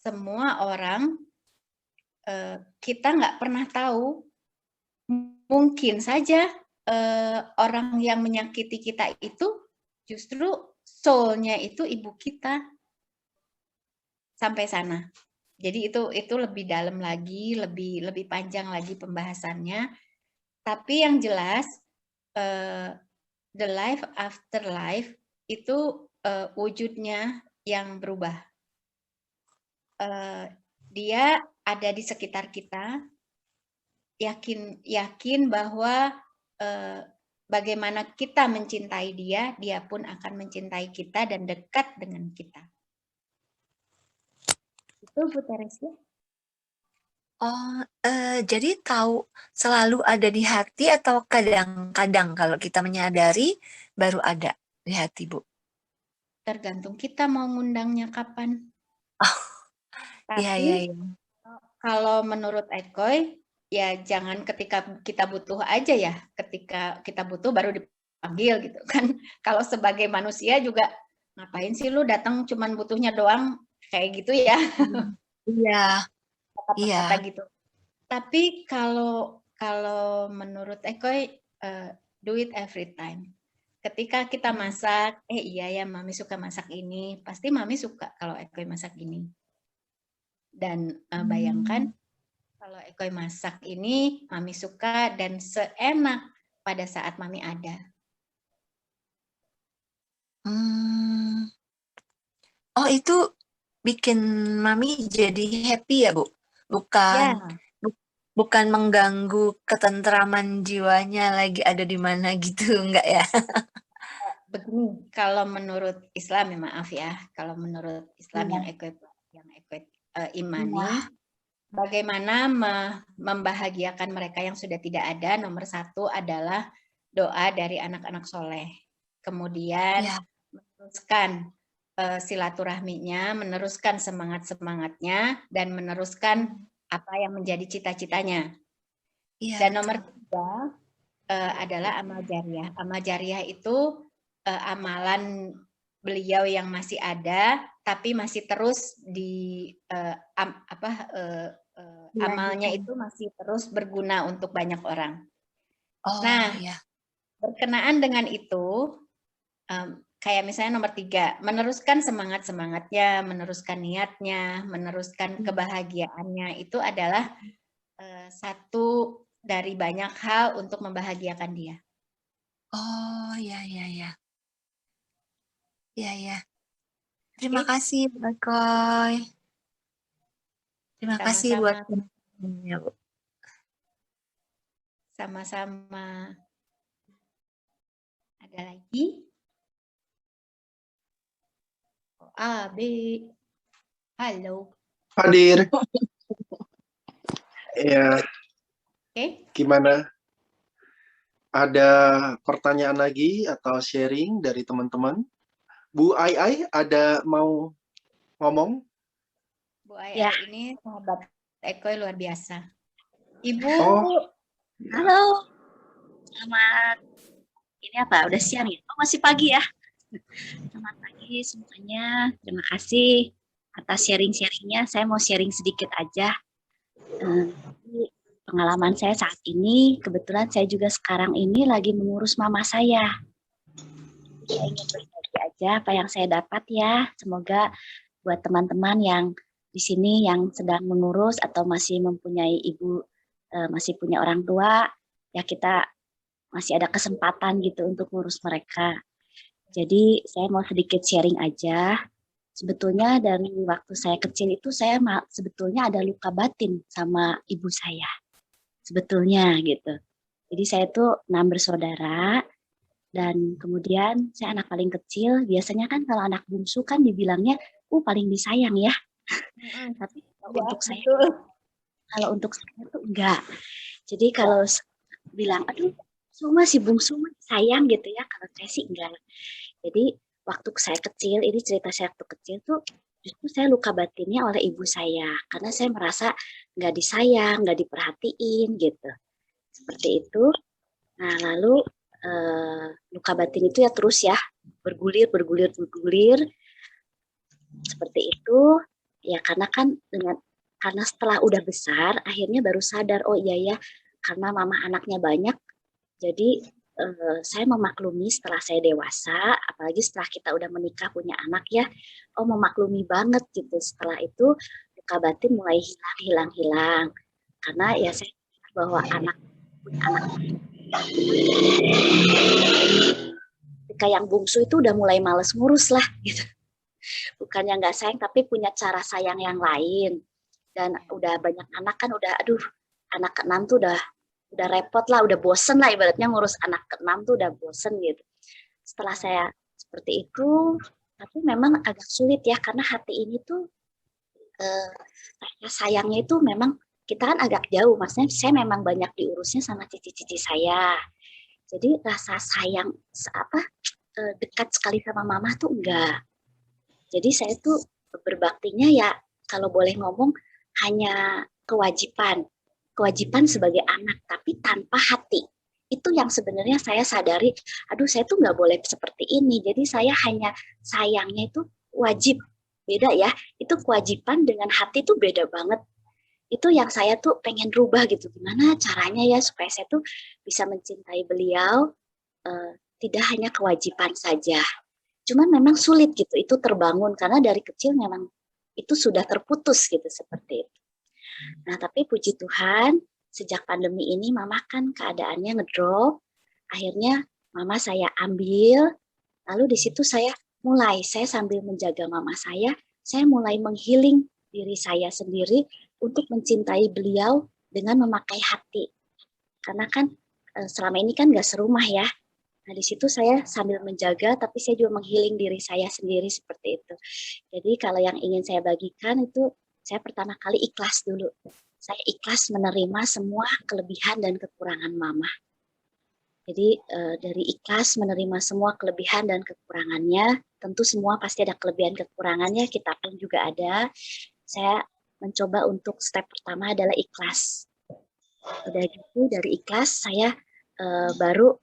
semua orang. Kita nggak pernah tahu, mungkin saja orang yang menyakiti kita itu justru soul-nya itu ibu kita. Sampai sana. Jadi itu lebih dalam lagi, lebih panjang lagi pembahasannya. Tapi yang jelas the life after life itu wujudnya yang berubah. Dia ada di sekitar kita. Yakin bahwa bagaimana kita mencintai dia, dia pun akan mencintai kita dan dekat dengan kita. Itu Bu Teresia. Oh, jadi tahu selalu ada di hati atau kadang-kadang kalau kita menyadari baru ada di hati, Bu? Tergantung kita mau ngundangnya kapan. Oh, Tapi kalau menurut Ekoi, ya jangan ketika kita butuh aja ya. Ketika kita butuh baru dipanggil gitu kan. Kalau sebagai manusia juga ngapain sih lu datang cuman butuhnya doang kayak gitu ya. Iya. Kata-kata gitu. Tapi kalau menurut Ekoi, do it every time. Ketika kita masak, iya ya Mami suka masak ini, pasti Mami suka kalau Ekoi masak ini. Dan bayangkan kalau Ekoi masak ini, Mami suka dan seenak pada saat Mami ada. Oh itu bikin Mami jadi happy ya, Bu? Ya, Bukan mengganggu ketentraman jiwanya lagi ada di mana gitu, enggak ya? begini, kalau menurut Islam ya maaf ya, kalau menurut Islam yang imani, bagaimana membahagiakan mereka yang sudah tidak ada, nomor satu adalah doa dari anak-anak soleh. Kemudian meneruskan silaturahminya, meneruskan semangat-semangatnya, dan meneruskan apa yang menjadi cita-citanya. Dan nomor tiga adalah amal jariah. Amal jariah itu amalan beliau yang masih ada, tapi masih terus amalnya itu masih terus berguna untuk banyak orang. Nah, berkenaan dengan itu, kayak misalnya nomor 3, meneruskan semangat-semangatnya, meneruskan niatnya, meneruskan kebahagiaannya, itu adalah satu dari banyak hal untuk membahagiakan dia. Oh, ya. Terima kasih, Mbak Koy. Terima kasih buat teman-temannya, Bu. Sama-sama. Ada lagi? A, B. Halo. Hadir. Ya. Oke. Gimana? Ada pertanyaan lagi atau sharing dari teman-teman? Bu Ai ada mau ngomong? Bu Ai ini sahabat Eko luar biasa. Ibu. Halo. Selamat. Ini apa? Udah siang ya? Oh, masih pagi ya? Selamat pagi semuanya. Terima kasih atas sharing-sharingnya. Saya mau sharing sedikit aja. Pengalaman saya saat ini, kebetulan saya juga sekarang ini lagi mengurus mama saya. Saya ingin berbagi aja apa yang saya dapat ya. Semoga buat teman-teman yang di sini yang sedang mengurus atau masih mempunyai ibu, masih punya orang tua, ya kita masih ada kesempatan gitu untuk ngurus mereka. Jadi saya mau sedikit sharing aja. Sebetulnya dari waktu saya kecil itu saya sebetulnya ada luka batin sama ibu saya. Sebetulnya gitu. Jadi saya tuh 6 bersaudara dan kemudian saya anak paling kecil. Biasanya kan kalau anak bungsu kan dibilangnya paling disayang ya. Tapi kalau untuk saya tuh enggak. Jadi kalau bilang aduh semua si bungsu sayang gitu ya, kalau saya sih enggak. Jadi waktu saya kecil, ini cerita saya waktu kecil tuh justru saya luka batinnya oleh ibu saya karena saya merasa nggak disayang, nggak diperhatiin gitu. Seperti itu. Nah lalu luka batin itu ya terus ya bergulir. Seperti itu ya karena karena setelah udah besar akhirnya baru sadar oh iya ya karena mama anaknya banyak jadi saya memaklumi setelah saya dewasa, apalagi setelah kita udah menikah punya anak ya, memaklumi banget gitu. Setelah itu luka batin mulai hilang. Karena ya saya bahwa punya anak ketika yang bungsu itu udah mulai males ngurus lah gitu. Bukannya nggak sayang tapi punya cara sayang yang lain. Dan udah banyak anak kan udah anak ke-6 tuh udah repot lah, udah bosen lah ibaratnya ngurus anak ke-6 tuh udah bosen gitu. Setelah saya seperti itu, tapi memang agak sulit ya karena hati ini tuh sayangnya itu memang kita kan agak jauh, maksudnya saya memang banyak diurusnya sama cici-cici saya. Jadi rasa sayang dekat sekali sama mama tuh enggak. Jadi saya tuh berbaktinya ya kalau boleh ngomong hanya kewajiban sebagai anak, tapi tanpa hati. Itu yang sebenarnya saya sadari, saya tuh nggak boleh seperti ini. Jadi saya hanya sayangnya itu wajib. Beda ya, itu kewajiban dengan hati tuh beda banget. Itu yang saya tuh pengen rubah gitu. Gimana caranya ya supaya saya tuh bisa mencintai beliau, tidak hanya kewajiban saja. Cuman memang sulit gitu, itu terbangun. Karena dari kecil memang itu sudah terputus gitu, seperti itu. Nah, tapi puji Tuhan, sejak pandemi ini mama kan keadaannya ngedrop. Akhirnya mama saya ambil, lalu di situ saya sambil menjaga mama saya saya mulai menghealing diri saya sendiri untuk mencintai beliau dengan memakai hati. Karena kan selama ini kan nggak serumah ya. Nah, di situ saya sambil menjaga, tapi saya juga menghealing diri saya sendiri seperti itu. Jadi kalau yang ingin saya bagikan itu, saya pertama kali ikhlas dulu. Saya ikhlas menerima semua kelebihan dan kekurangan mama. Jadi dari ikhlas menerima semua kelebihan dan kekurangannya, tentu semua pasti ada kelebihan kekurangannya, kita pun juga ada. Saya mencoba untuk step pertama adalah ikhlas. Udah gitu dari ikhlas saya baru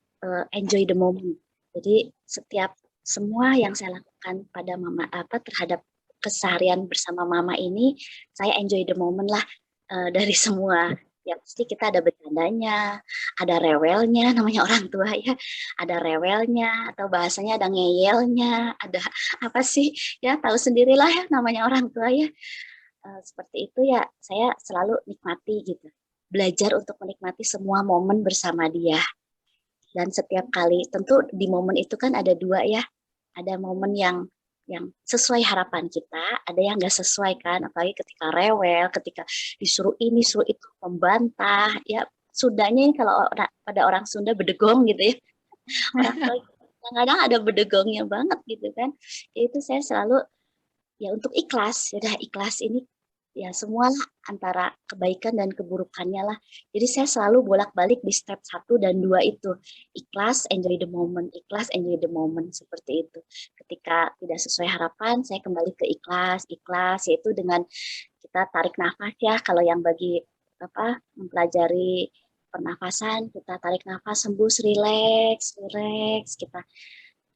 enjoy the moment. Jadi setiap semua yang saya lakukan pada mama terhadap keseharian bersama mama ini, saya enjoy the moment lah dari semua. Ya pasti kita ada bercandanya, ada rewelnya, namanya orang tua ya, ada rewelnya atau bahasanya ada ngeyelnya, ada apa sih ya, tahu sendirilah ya namanya orang tua ya. Seperti itu ya, saya selalu nikmati gitu, belajar untuk menikmati semua momen bersama dia. Dan setiap kali, tentu di momen itu kan ada dua ya, ada momen yang sesuai harapan kita, ada yang nggak sesuai kan, apalagi ketika rewel, ketika disuruh ini, suruh itu, membantah, ya Sundanya kalau pada orang Sunda bedegong gitu ya, orang tua kadang-kadang ada bedegongnya banget gitu kan, itu saya selalu ya untuk ikhlas, ya udah ikhlas ini ya semua lah antara kebaikan dan keburukannya lah. Jadi saya selalu bolak-balik di step 1 dan 2 itu. Ikhlas, enjoy the moment. Ikhlas, enjoy the moment. Seperti itu. Ketika tidak sesuai harapan, saya kembali ke ikhlas. Ikhlas, yaitu dengan kita tarik nafas ya. Kalau yang bagi mempelajari pernafasan, kita tarik nafas, hembus, relax. Kita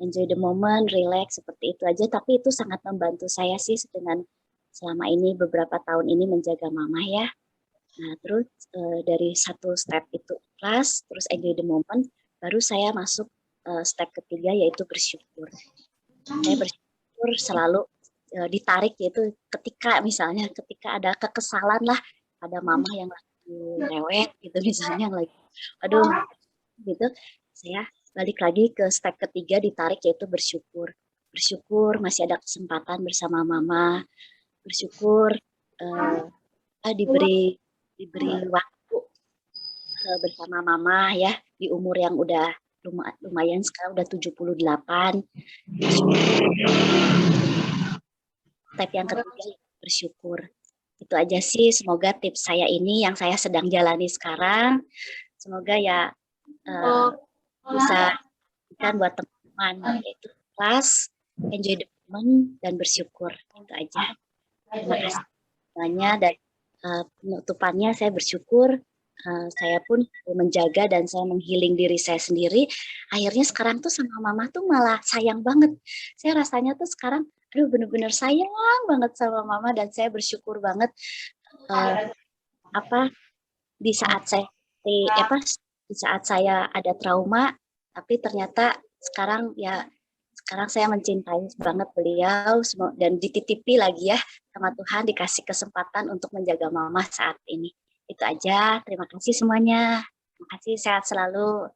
enjoy the moment, relax, seperti itu aja. Tapi itu sangat membantu saya sih dengan selama ini beberapa tahun ini menjaga mama ya. Nah terus dari 1 step itu ikhlas, terus enjoy the moment, baru saya masuk step ketiga yaitu bersyukur. Saya bersyukur selalu ditarik, yaitu ketika misalnya ketika ada kekesalan lah pada mama yang lagi rewel gitu misalnya, yang lagi aduh gitu, saya balik lagi ke step ketiga ditarik yaitu bersyukur. Bersyukur masih ada kesempatan bersama mama. Bersyukur diberi waktu bersama mama ya di umur yang udah lumayan, sekarang udah 78. Step yang ketiga bersyukur. Itu aja sih, semoga tips saya ini yang saya sedang jalani sekarang, semoga ya bisa kan buat teman-teman, yaitu ikhlas, enjoy the moment, dan bersyukur. Itu aja. Terima kasih semuanya, dan penutupannya saya bersyukur saya pun menjaga dan saya menghealing diri saya sendiri. Akhirnya sekarang tuh sama mama tuh malah sayang banget. Saya rasanya tuh sekarang aduh bener-bener sayang banget sama mama, dan saya bersyukur banget di saat saya ada trauma, tapi ternyata sekarang saya mencintai banget beliau dan dititipi lagi ya sama Tuhan, dikasih kesempatan untuk menjaga mama saat ini. Itu aja, terima kasih semuanya. Terima kasih, sehat selalu.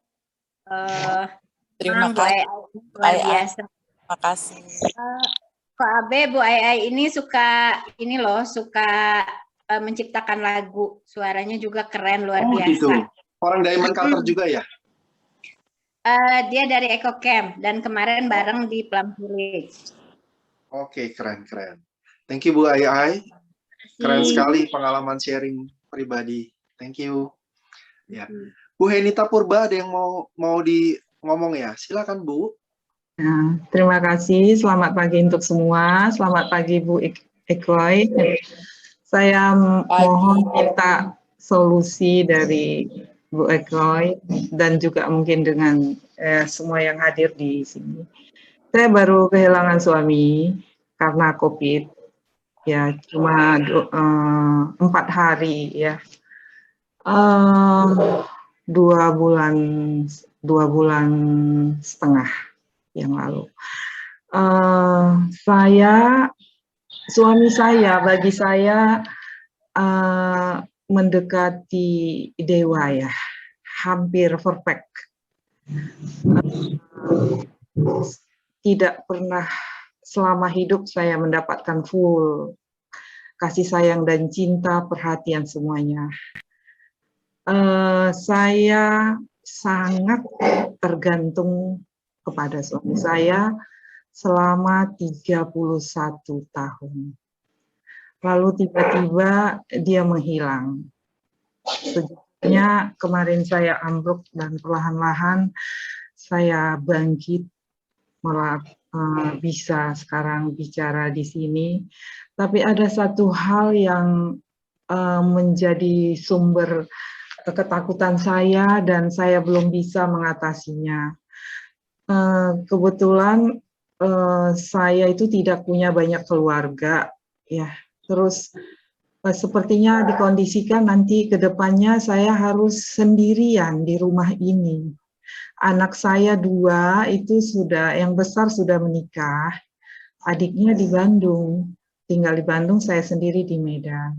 Terima kasih. Luar biasa. Terima kasih. Pak Abe, Bu Ai ini suka menciptakan lagu. Suaranya juga keren, luar biasa. Gitu. Orang Diamond Cutter juga ya? Dia dari Eco Camp dan kemarin bareng di Plum Village. Oke, keren. Thank you Bu Ai. Keren sekali pengalaman sharing pribadi. Thank you. Ya. Bu Henita Purba ada yang mau ngomong ya? Silakan Bu. Nah, terima kasih. Selamat pagi untuk semua. Selamat pagi Bu Ekoi. Saya mohon minta solusi dari Bu Ekoi dan juga mungkin dengan semua yang hadir di sini. Saya baru kehilangan suami karena COVID. Ya, cuma 4 hari ya. 2 bulan setengah yang lalu. Suami saya, bagi saya mendekati dewa ya, hampir perfect. Tidak pernah selama hidup saya mendapatkan full kasih sayang dan cinta, perhatian semuanya. Saya sangat tergantung kepada suami saya selama 31 tahun. Lalu tiba-tiba dia menghilang. Sejujurnya kemarin saya ambruk dan perlahan-lahan saya bangkit, malah bisa sekarang bicara di sini. Tapi ada satu hal yang menjadi sumber ketakutan saya dan saya belum bisa mengatasinya. Kebetulan saya itu tidak punya banyak keluarga, ya. Terus sepertinya dikondisikan nanti ke depannya saya harus sendirian di rumah ini. Anak saya 2 itu sudah, yang besar sudah menikah, adiknya di Bandung, tinggal di Bandung, saya sendiri di Medan.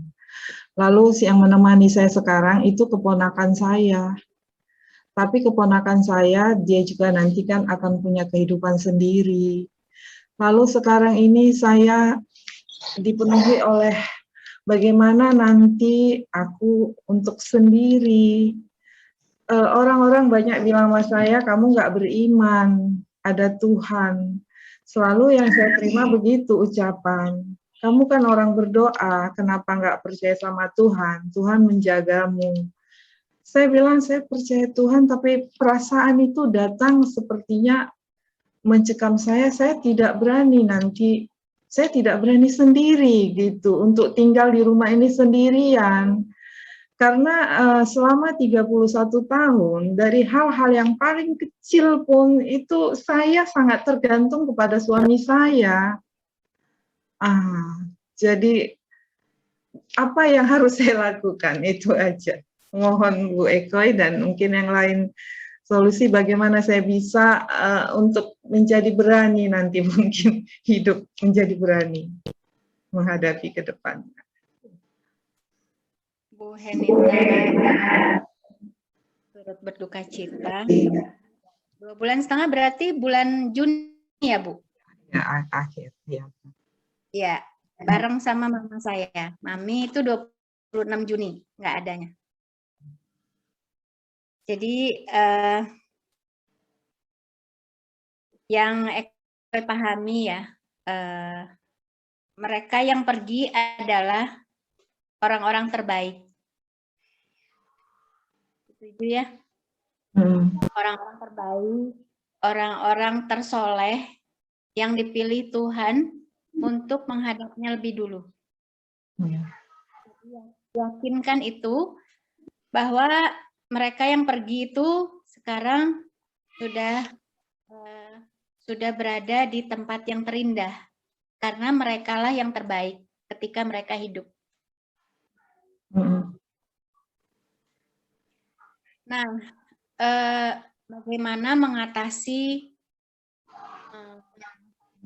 Lalu yang menemani saya sekarang itu keponakan saya. Tapi keponakan saya, dia juga nanti kan akan punya kehidupan sendiri. Lalu sekarang ini saya dipenuhi oleh bagaimana nanti aku untuk sendiri. Orang-orang banyak bilang sama saya, kamu nggak beriman, ada Tuhan. Selalu yang saya terima begitu ucapan. Kamu kan orang berdoa, kenapa nggak percaya sama Tuhan? Tuhan menjagamu. Saya bilang saya percaya Tuhan, tapi perasaan itu datang sepertinya mencekam saya tidak berani nanti. Saya tidak berani sendiri gitu untuk tinggal di rumah ini sendirian. Karena selama 31 tahun dari hal-hal yang paling kecil pun itu saya sangat tergantung kepada suami saya. Jadi apa yang harus saya lakukan itu aja. Mohon Bu Ekoi dan mungkin yang lain solusi bagaimana saya bisa untuk menjadi berani nanti mungkin hidup menjadi berani menghadapi ke depannya. Bu Henita turut berduka cita. 2,5 bulan berarti bulan Juni ya Bu? Ya, akhir ya. Ya, bareng sama mama saya. Mami itu 26 Juni nggak adanya. Jadi yang Eko pahami ya, mereka yang pergi adalah orang-orang terbaik. Setuju ya? Orang-orang terbaik, orang-orang tersoleh yang dipilih Tuhan untuk menghadapnya lebih dulu. Yakinkan itu bahwa mereka yang pergi itu sekarang sudah berada di tempat yang terindah karena merekalah yang terbaik ketika mereka hidup. Nah, bagaimana mengatasi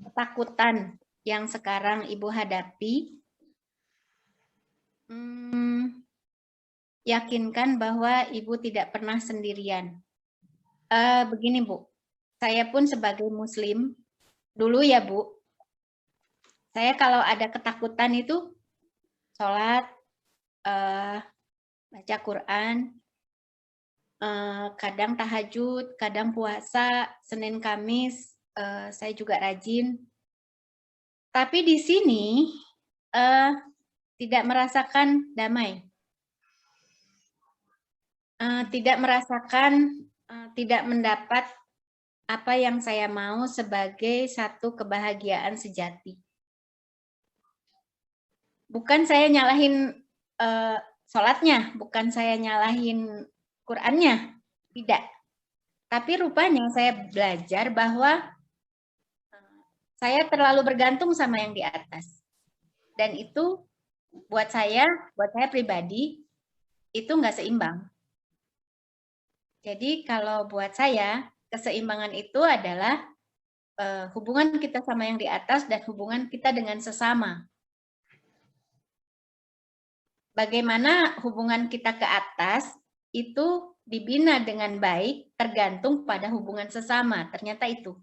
ketakutan yang sekarang Ibu hadapi? Yakinkan bahwa Ibu tidak pernah sendirian. Begini Bu, saya pun sebagai Muslim, dulu ya Bu, saya kalau ada ketakutan itu sholat, baca Quran, kadang tahajud, kadang puasa, Senin Kamis, saya juga rajin. Tapi di sini tidak merasakan damai. Tidak merasakan, tidak mendapat apa yang saya mau sebagai satu kebahagiaan sejati. Bukan saya nyalahin sholatnya, bukan saya nyalahin Qur'annya, tidak. Tapi rupanya saya belajar bahwa saya terlalu bergantung sama yang di atas. Dan itu buat saya pribadi, itu nggak seimbang. Jadi kalau buat saya, keseimbangan itu adalah hubungan kita sama yang di atas dan hubungan kita dengan sesama. Bagaimana hubungan kita ke atas itu dibina dengan baik tergantung pada hubungan sesama, ternyata itu.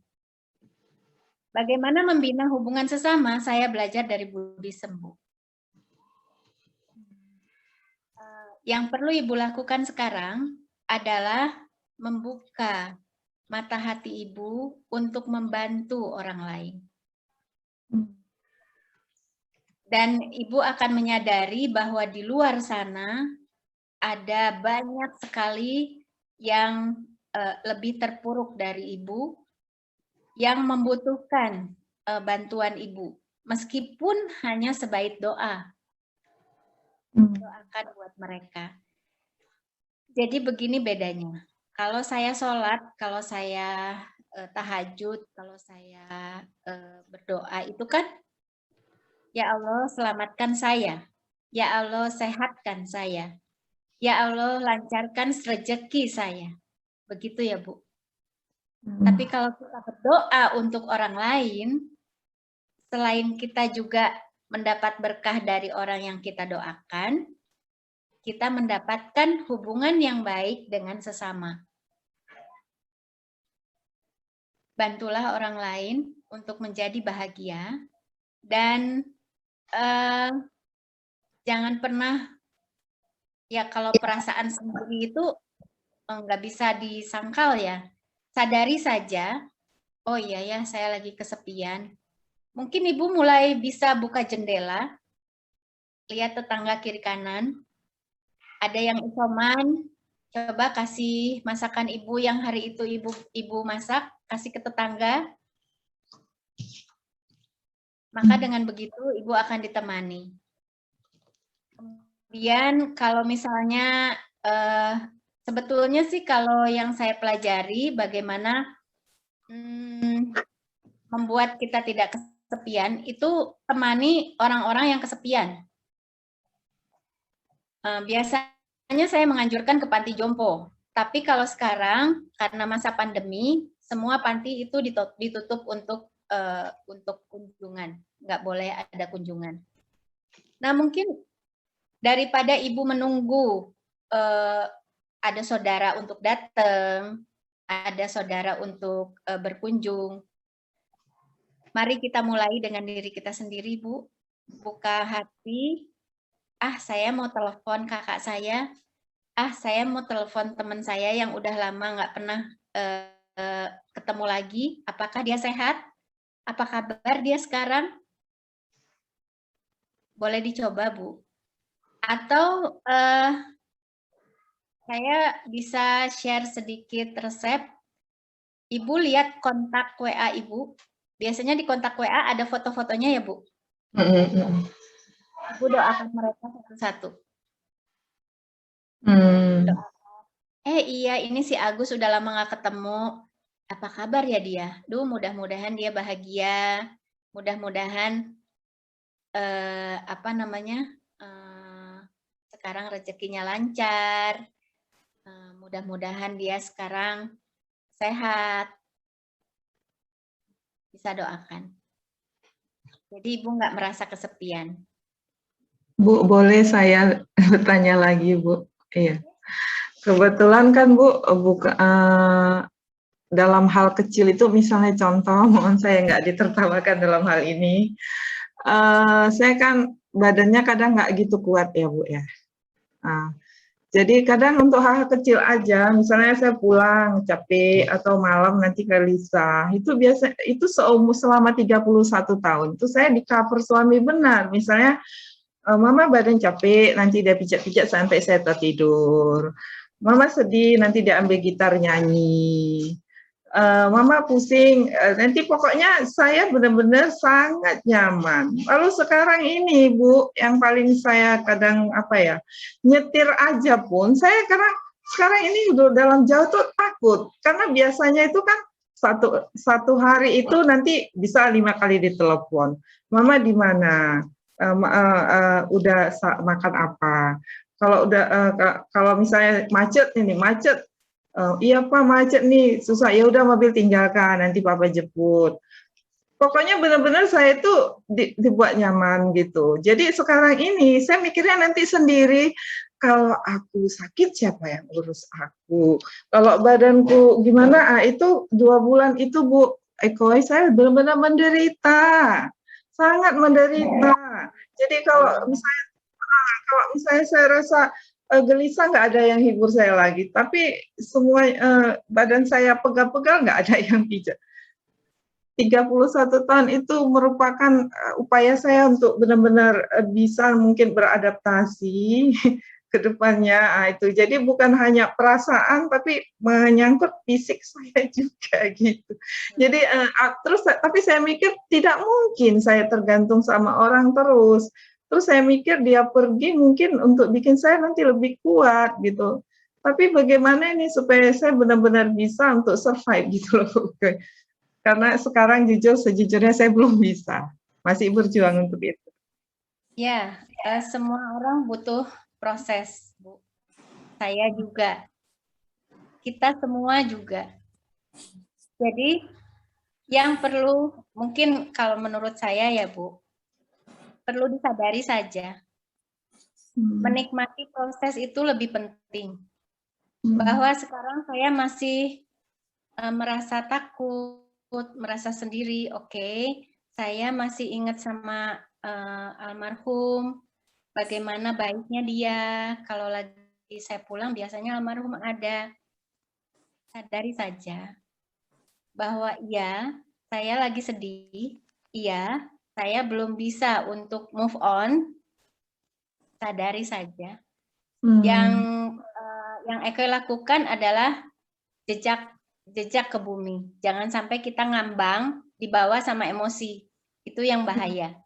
Bagaimana membina hubungan sesama? Saya belajar dari Budi Sembuh. Yang perlu Ibu lakukan sekarang adalah membuka mata hati Ibu untuk membantu orang lain. Dan Ibu akan menyadari bahwa di luar sana ada banyak sekali yang lebih terpuruk dari Ibu, yang membutuhkan bantuan Ibu, meskipun hanya sebaik doa. Doakan buat mereka. Jadi begini bedanya. Kalau saya sholat, kalau saya tahajud, kalau saya berdoa itu kan, ya Allah selamatkan saya, ya Allah sehatkan saya, ya Allah lancarkan rezeki saya. Begitu ya Bu. Tapi kalau kita berdoa untuk orang lain, selain kita juga mendapat berkah dari orang yang kita doakan, kita mendapatkan hubungan yang baik dengan sesama. Bantulah orang lain untuk menjadi bahagia, dan jangan pernah, ya kalau perasaan sendiri itu nggak bisa disangkal ya. Sadari saja, oh iya ya saya lagi kesepian. Mungkin Ibu mulai bisa buka jendela, lihat tetangga kiri kanan, ada yang isoman, coba kasih masakan Ibu yang hari itu Ibu masak, kasih ke tetangga. Maka dengan begitu Ibu akan ditemani. Kemudian kalau misalnya sebetulnya sih kalau yang saya pelajari bagaimana membuat kita tidak kesepian, itu temani orang-orang yang kesepian. Biasanya saya menganjurkan ke panti jompo, tapi kalau sekarang karena masa pandemi, semua panti itu ditutup untuk kunjungan, nggak boleh ada kunjungan. Nah mungkin daripada Ibu menunggu ada saudara untuk datang, ada saudara untuk berkunjung, mari kita mulai dengan diri kita sendiri, Bu. Buka hati, saya mau telepon kakak saya, saya mau telepon teman saya yang udah lama nggak pernah ketemu lagi, apakah dia sehat? Apa kabar dia sekarang? Boleh dicoba, Bu. Atau saya bisa share sedikit resep. Ibu lihat kontak WA Ibu. Biasanya di kontak WA ada foto-fotonya ya, Bu? Ibu doakan mereka satu-satu. Iya, ini si Agus udah lama nggak ketemu. Apa kabar ya dia? Duh, mudah-mudahan dia bahagia. Mudah-mudahan sekarang rezekinya lancar. Mudah-mudahan dia sekarang sehat. Bisa doakan. Jadi Ibu nggak merasa kesepian. Bu, boleh saya bertanya lagi, Bu? Iya. Kebetulan kan, Bu, dalam hal kecil itu, misalnya contoh, mohon saya nggak ditertawakan dalam hal ini. Saya kan badannya kadang nggak gitu kuat ya, Bu ya. Jadi kadang untuk hal kecil aja, misalnya saya pulang capek atau malam nanti ke Lisa, itu biasa itu selama 31 tahun itu saya di cover suami benar. Misalnya Mama badan capek, nanti dia pijat-pijat sampai saya tertidur. Mama sedih, nanti dia ambil gitar nyanyi. Mama pusing, nanti pokoknya saya benar-benar sangat nyaman. Lalu sekarang ini Bu, yang paling saya kadang nyetir aja pun, saya karena sekarang ini udah dalam jauh tuh takut, karena biasanya itu kan satu hari itu nanti bisa 5 kali ditelepon. Mama di mana? Udah makan apa? Kalau misalnya macet ini macet. Iya Pak macet nih susah, ya udah mobil tinggalkan nanti Papa jemput. Pokoknya benar-benar saya itu dibuat nyaman gitu. Jadi sekarang ini saya mikirnya nanti sendiri, kalau aku sakit siapa yang urus aku? Kalau badanku gimana? Itu 2 bulan itu Bu Eko, saya benar-benar menderita, sangat menderita. Jadi kalau misalnya saya rasa gelisah, nggak ada yang hibur saya lagi. Tapi semua badan saya pegal-pegal, nggak ada yang pijat. 31 tahun itu merupakan upaya saya untuk benar-benar bisa mungkin beradaptasi ke depannya. Itu. Jadi bukan hanya perasaan, tapi menyangkut fisik saya juga gitu. Jadi terus, tapi saya mikir tidak mungkin saya tergantung sama orang terus. Terus saya mikir dia pergi mungkin untuk bikin saya nanti lebih kuat gitu. Tapi bagaimana ini supaya saya benar-benar bisa untuk survive gitu loh. Karena sekarang sejujurnya saya belum bisa. Masih berjuang untuk itu. Ya, semua orang butuh proses, Bu. Saya juga. Kita semua juga. Jadi, yang perlu, mungkin kalau menurut saya ya, Bu, perlu disadari saja. Menikmati proses itu lebih penting. Bahwa sekarang saya masih merasa takut, merasa sendiri, oke. Saya masih ingat sama almarhum, bagaimana baiknya dia. Kalau lagi saya pulang, biasanya almarhum ada. Sadari saja bahwa iya, saya lagi sedih, iya, saya belum bisa untuk move on. Sadari saja. Yang Eko lakukan adalah jejak ke bumi. Jangan sampai kita ngambang dibawa sama emosi. Itu yang bahaya.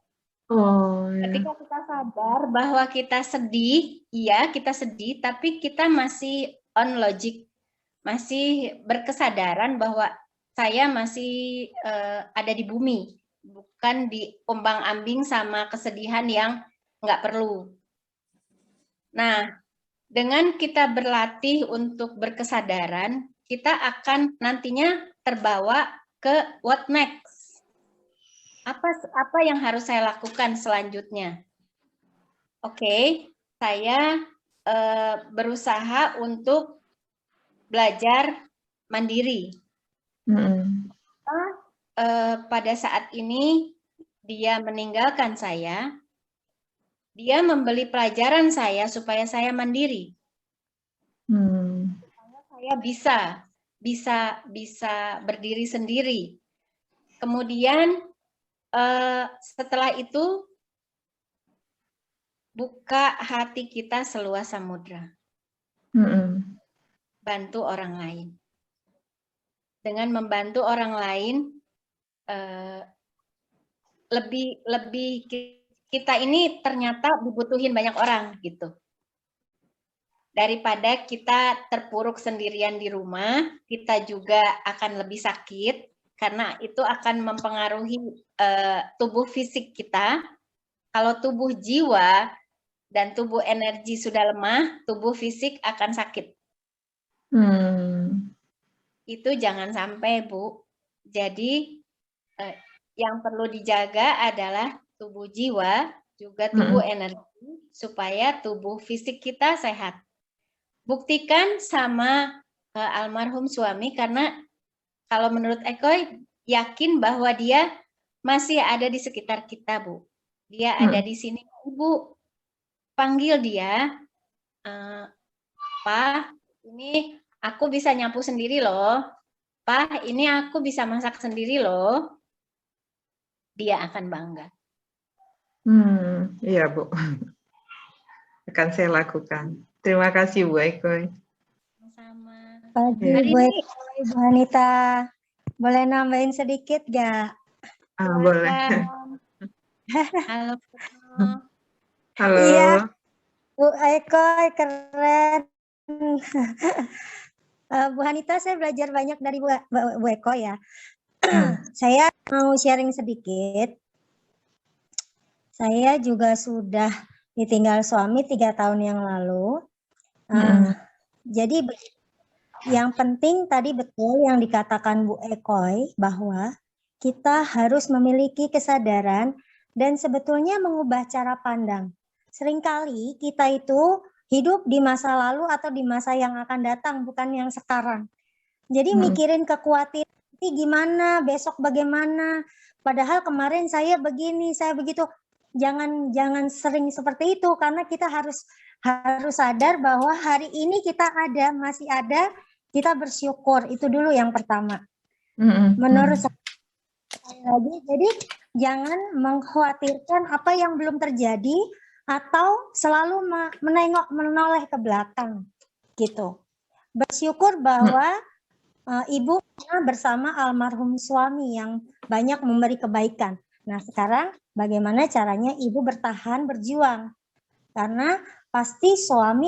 Ketika kita sadar bahwa kita sedih, iya kita sedih, tapi kita masih on logic, masih berkesadaran bahwa saya masih ada di bumi, bukan diombang-ambing sama kesedihan yang nggak perlu. Nah, dengan kita berlatih untuk berkesadaran, kita akan nantinya terbawa ke what next. Apa yang harus saya lakukan selanjutnya? Oke, saya berusaha untuk belajar mandiri. Pada saat ini dia meninggalkan saya, dia membeli pelajaran saya supaya saya mandiri. Saya bisa berdiri sendiri. Kemudian setelah itu buka hati kita seluas samudra. Bantu orang lain. Dengan membantu orang lain, lebih kita ini ternyata dibutuhin banyak orang gitu. Daripada kita terpuruk sendirian di rumah, kita juga akan lebih sakit karena itu akan mempengaruhi tubuh fisik kita. Kalau tubuh jiwa dan tubuh energi sudah lemah, tubuh fisik akan sakit. Itu jangan sampai, Bu. Jadi yang perlu dijaga adalah tubuh jiwa, juga tubuh energi, supaya tubuh fisik kita sehat. Buktikan sama almarhum suami, karena kalau menurut Eko, yakin bahwa dia masih ada di sekitar kita, Bu. Dia ada di sini. Ibu, panggil dia, Pak, ini aku bisa nyapu sendiri loh. Pak, ini aku bisa masak sendiri loh. Dia akan bangga. Iya, Bu. Akan saya lakukan. Terima kasih, Bu Eko. Sama. Pagi, Bu Eko, Ibu Anita. Boleh nambahin sedikit gak? Boleh. Halo. Halo. Iya, Bu Eko, keren. Bu Anita, saya belajar banyak dari Bu Eko ya. Saya mau sharing sedikit. Saya juga sudah ditinggal suami 3 tahun yang lalu. Jadi yang penting tadi betul yang dikatakan Bu Eko, bahwa kita harus memiliki kesadaran dan sebetulnya mengubah cara pandang. Seringkali kita itu hidup di masa lalu atau di masa yang akan datang, bukan yang sekarang. Jadi mikirin kekhawatiran gimana, besok bagaimana. Padahal kemarin saya begini, saya begitu. Jangan sering seperti itu, karena kita harus sadar bahwa hari ini kita ada, masih ada, kita bersyukur. Itu dulu yang pertama. Menurut saya lagi, jadi jangan mengkhawatirkan apa yang belum terjadi atau selalu menoleh ke belakang gitu. Bersyukur bahwa ibu pernah bersama almarhum suami yang banyak memberi kebaikan. Nah, sekarang bagaimana caranya ibu bertahan, berjuang? Karena pasti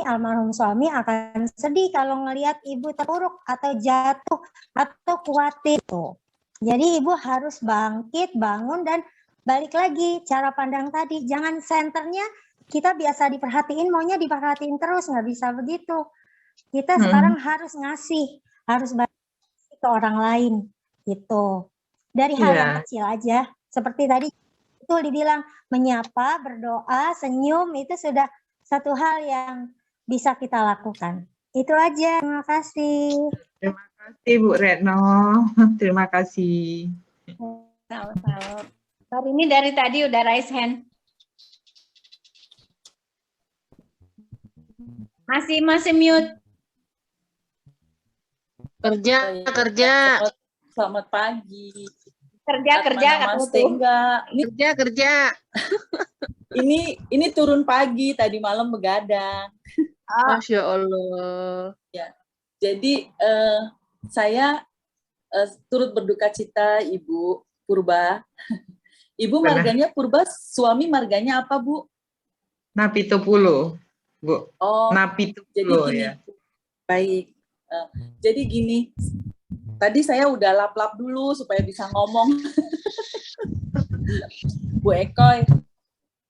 almarhum suami akan sedih kalau ngelihat ibu terpuruk atau jatuh atau khawatir. Jadi ibu harus bangkit, bangun, dan balik lagi cara pandang tadi. Jangan senternya kita biasa diperhatiin, maunya diperhatiin terus, nggak bisa begitu. Kita sekarang harus ngasih, harus balik ke orang lain gitu. Dari hal yang kecil aja, seperti tadi itu dibilang menyapa, berdoa, senyum, itu sudah satu hal yang bisa kita lakukan. Itu aja. Terima kasih. Terima kasih Bu Retno. Terima kasih. Sama-sama. Hari ini dari tadi udah raise hand. Masih mute. Kerja. Selamat pagi. Kerja Kerja. Ini turun pagi, tadi malam begadang. Masya Allah. Ya. Jadi saya turut berduka cita Ibu Purba. Ibu marganya Purba, suami marganya apa, Bu? Napitopulo, Bu. Oh, Napitopulo, jadi gini, ya. Baik. Jadi gini, tadi saya udah lap-lap dulu supaya bisa ngomong. Bu Ekoy,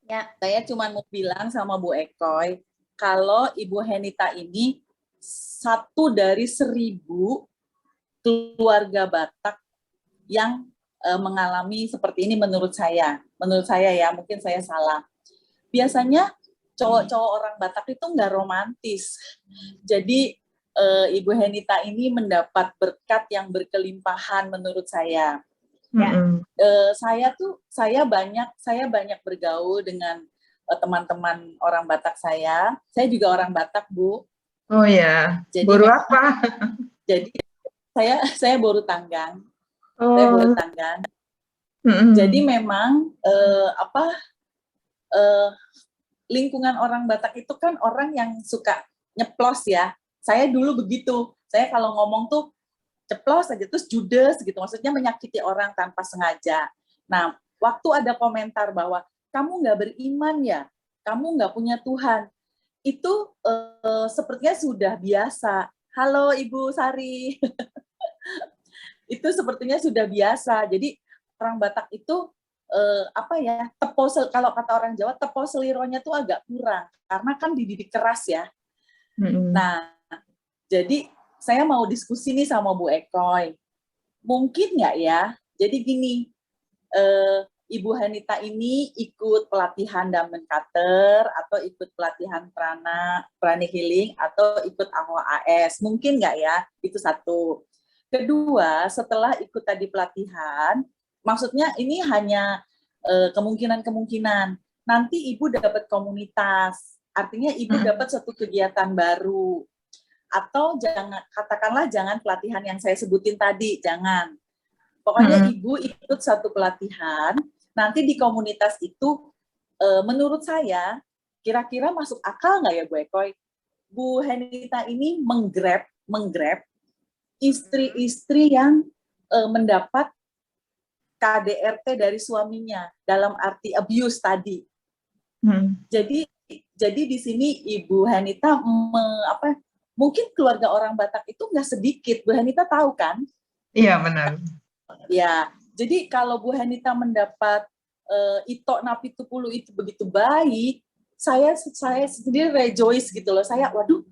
ya, saya cuma mau bilang sama Bu Ekoy, kalau Ibu Henita ini 1 dari 1000 keluarga Batak yang mengalami seperti ini menurut saya ya, mungkin saya salah. Biasanya cowok-cowok orang Batak itu nggak romantis. Jadi Ibu Henita ini mendapat berkat yang berkelimpahan menurut saya. Ya, saya banyak bergaul dengan teman-teman orang Batak saya. Saya juga orang Batak, Bu. Oh ya. Jadi, Boru apa? Jadi saya boru tanggang. Oh. Saya boru tanggang. Jadi memang lingkungan orang Batak itu kan orang yang suka nyeplos ya. Saya dulu begitu. Saya kalau ngomong tuh ceplos aja, terus judes gitu. Maksudnya menyakiti orang tanpa sengaja. Nah, waktu ada komentar bahwa kamu nggak beriman ya, kamu nggak punya Tuhan, itu sepertinya sudah biasa. Halo Ibu Sari. Itu sepertinya sudah biasa. Jadi orang Batak itu kalau kata orang Jawa, tepo selironya tuh agak kurang karena kan dididik keras ya. Nah, jadi saya mau diskusi nih sama Bu Ekoy. Mungkin nggak ya? Jadi gini, Ibu Henita ini ikut pelatihan Damen Kater atau ikut pelatihan Prana Healing atau ikut AHWA AS. Mungkin nggak ya? Itu satu. Kedua, setelah ikut tadi pelatihan, maksudnya ini hanya kemungkinan-kemungkinan. Nanti Ibu dapat komunitas, artinya Ibu dapat satu kegiatan baru. Atau jangan pelatihan yang saya sebutin tadi, jangan. Pokoknya Ibu ikut satu pelatihan, nanti di komunitas itu, menurut saya, kira-kira masuk akal nggak ya Bu Ekoy? Bu Henita ini menggrab istri-istri yang mendapat KDRT dari suaminya, dalam arti abuse tadi. Jadi di sini Ibu Henita mungkin keluarga orang Batak itu nggak sedikit. Bu Henita tahu kan? Iya, benar. Ya, jadi kalau Bu Henita mendapat Ito Napitupulu itu begitu baik, saya sendiri rejoice gitu loh. Saya, waduh,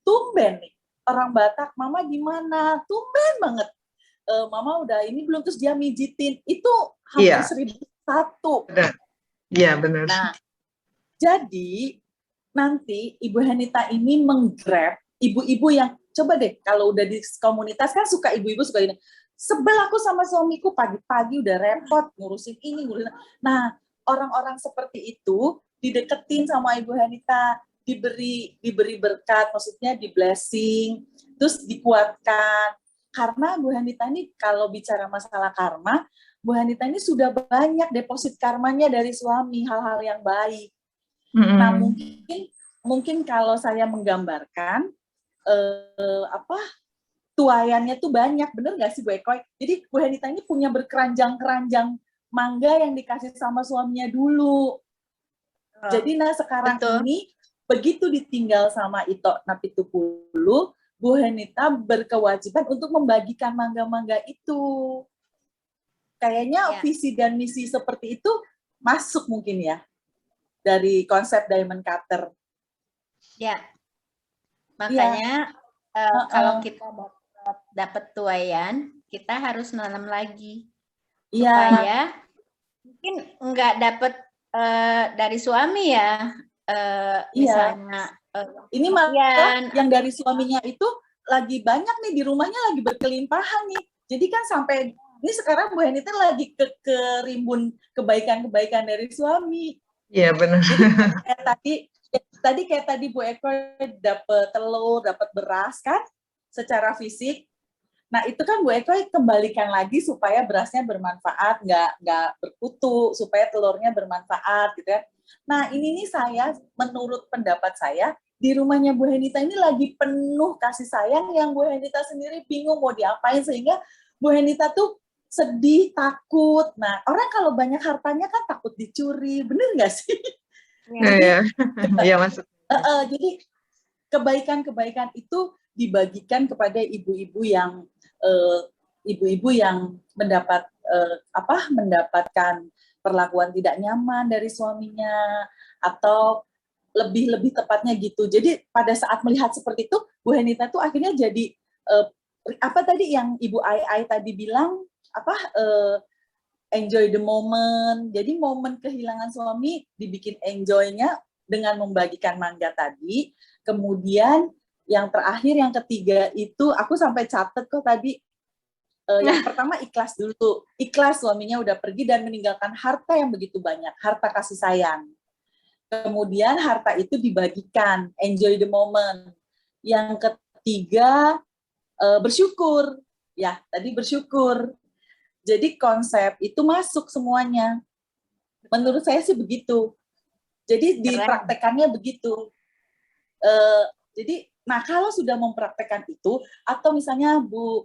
tumben nih orang Batak, Mama gimana? Tumben banget. Mama udah ini belum, terus dia mijitin. Itu hampir 1001. Iya, benar. Nah, jadi nanti Ibu Henita ini menggrab ibu-ibu yang, coba deh, kalau udah di komunitas kan suka ibu-ibu suka ini, sebel aku sama suamiku, pagi-pagi udah repot ngurusin ini, ngurusin. Nah, orang-orang seperti itu dideketin sama Ibu Hanita, diberi berkat, maksudnya di blessing, terus dikuatkan. Karena Bu Hanita ini kalau bicara masalah karma, Bu Hanita ini sudah banyak deposit karmanya dari suami, hal-hal yang baik. Nah, mungkin kalau saya menggambarkan tuayannya tuh banyak, bener nggak sih Bu Ekoy? Jadi Bu Hanita ini punya berkeranjang-keranjang mangga yang dikasih sama suaminya dulu. Jadi sekarang ini begitu ditinggal sama Ito Napitupulu, Bu Hanita berkewajiban untuk membagikan mangga-mangga itu. Kayaknya visi dan misi seperti itu masuk mungkin ya dari konsep diamond cutter. Ya, makanya kalau kita dapat tuayan, kita harus nanam lagi supaya mungkin nggak dapat dari suami ya, misalnya ini malah yang dari suaminya itu lagi banyak nih, di rumahnya lagi berkelimpahan nih. Jadi kan sampai ini sekarang Bu Hanita lagi kerimbun kebaikan-kebaikan dari suami. Iya benar. Jadi kayak tadi Bu Eko dapat telur, dapat beras kan, secara fisik. Nah itu kan Bu Eko kembalikan lagi supaya berasnya bermanfaat, nggak berkutu, supaya telurnya bermanfaat gitu ya. Nah ini nih saya, menurut pendapat saya, di rumahnya Bu Hanita ini lagi penuh kasih sayang yang Bu Hanita sendiri bingung mau diapain, sehingga Bu Hanita tuh sedih, takut. Nah orang kalau banyak hartanya kan takut dicuri, bener nggak sih? Iya maksudnya. Jadi kebaikan-kebaikan itu dibagikan kepada ibu-ibu yang mendapatkan perlakuan tidak nyaman dari suaminya, atau lebih tepatnya gitu. Jadi pada saat melihat seperti itu, Bu Hanita tuh akhirnya jadi apa tadi yang Ibu Ai tadi bilang, enjoy the moment. Jadi momen kehilangan suami dibikin enjoy-nya dengan membagikan mangga tadi. Kemudian yang terakhir, yang ketiga itu aku sampai catat kok tadi. Yang pertama ikhlas dulu. Ikhlas suaminya udah pergi dan meninggalkan harta yang begitu banyak, harta kasih sayang. Kemudian harta itu dibagikan, enjoy the moment. Yang ketiga bersyukur. Ya, tadi bersyukur. Jadi konsep itu masuk semuanya. Menurut saya sih begitu. Jadi dipraktekannya begitu. Jadi, nah kalau sudah mempraktekkan itu, atau misalnya Bu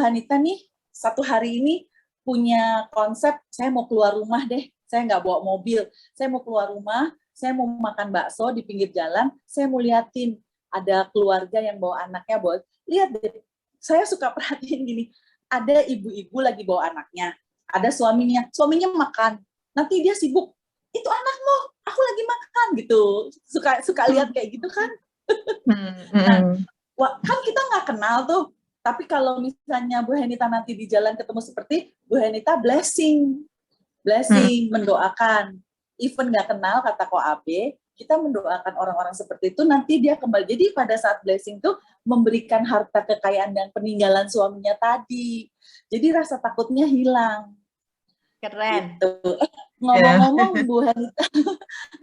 Hanita nih, satu hari ini punya konsep, saya mau keluar rumah deh, saya nggak bawa mobil, saya mau keluar rumah, saya mau makan bakso di pinggir jalan, saya mau liatin ada keluarga yang bawa anaknya, lihat deh, saya suka perhatiin gini, ada ibu-ibu lagi bawa anaknya, ada suaminya makan, nanti dia sibuk, itu anakmu, aku lagi makan gitu, suka lihat kayak gitu kan. Nah, kan kita nggak kenal tuh, tapi kalau misalnya Bu Hanita nanti di jalan ketemu seperti Bu Hanita blessing, mendoakan, even nggak kenal kata Ko Abe, kita mendoakan orang-orang seperti itu, nanti dia kembali. Jadi pada saat blessing tuh memberikan harta kekayaan dan peninggalan suaminya tadi. Jadi rasa takutnya hilang. Keren. Gitu. Ngomong-ngomong Bu Hanita,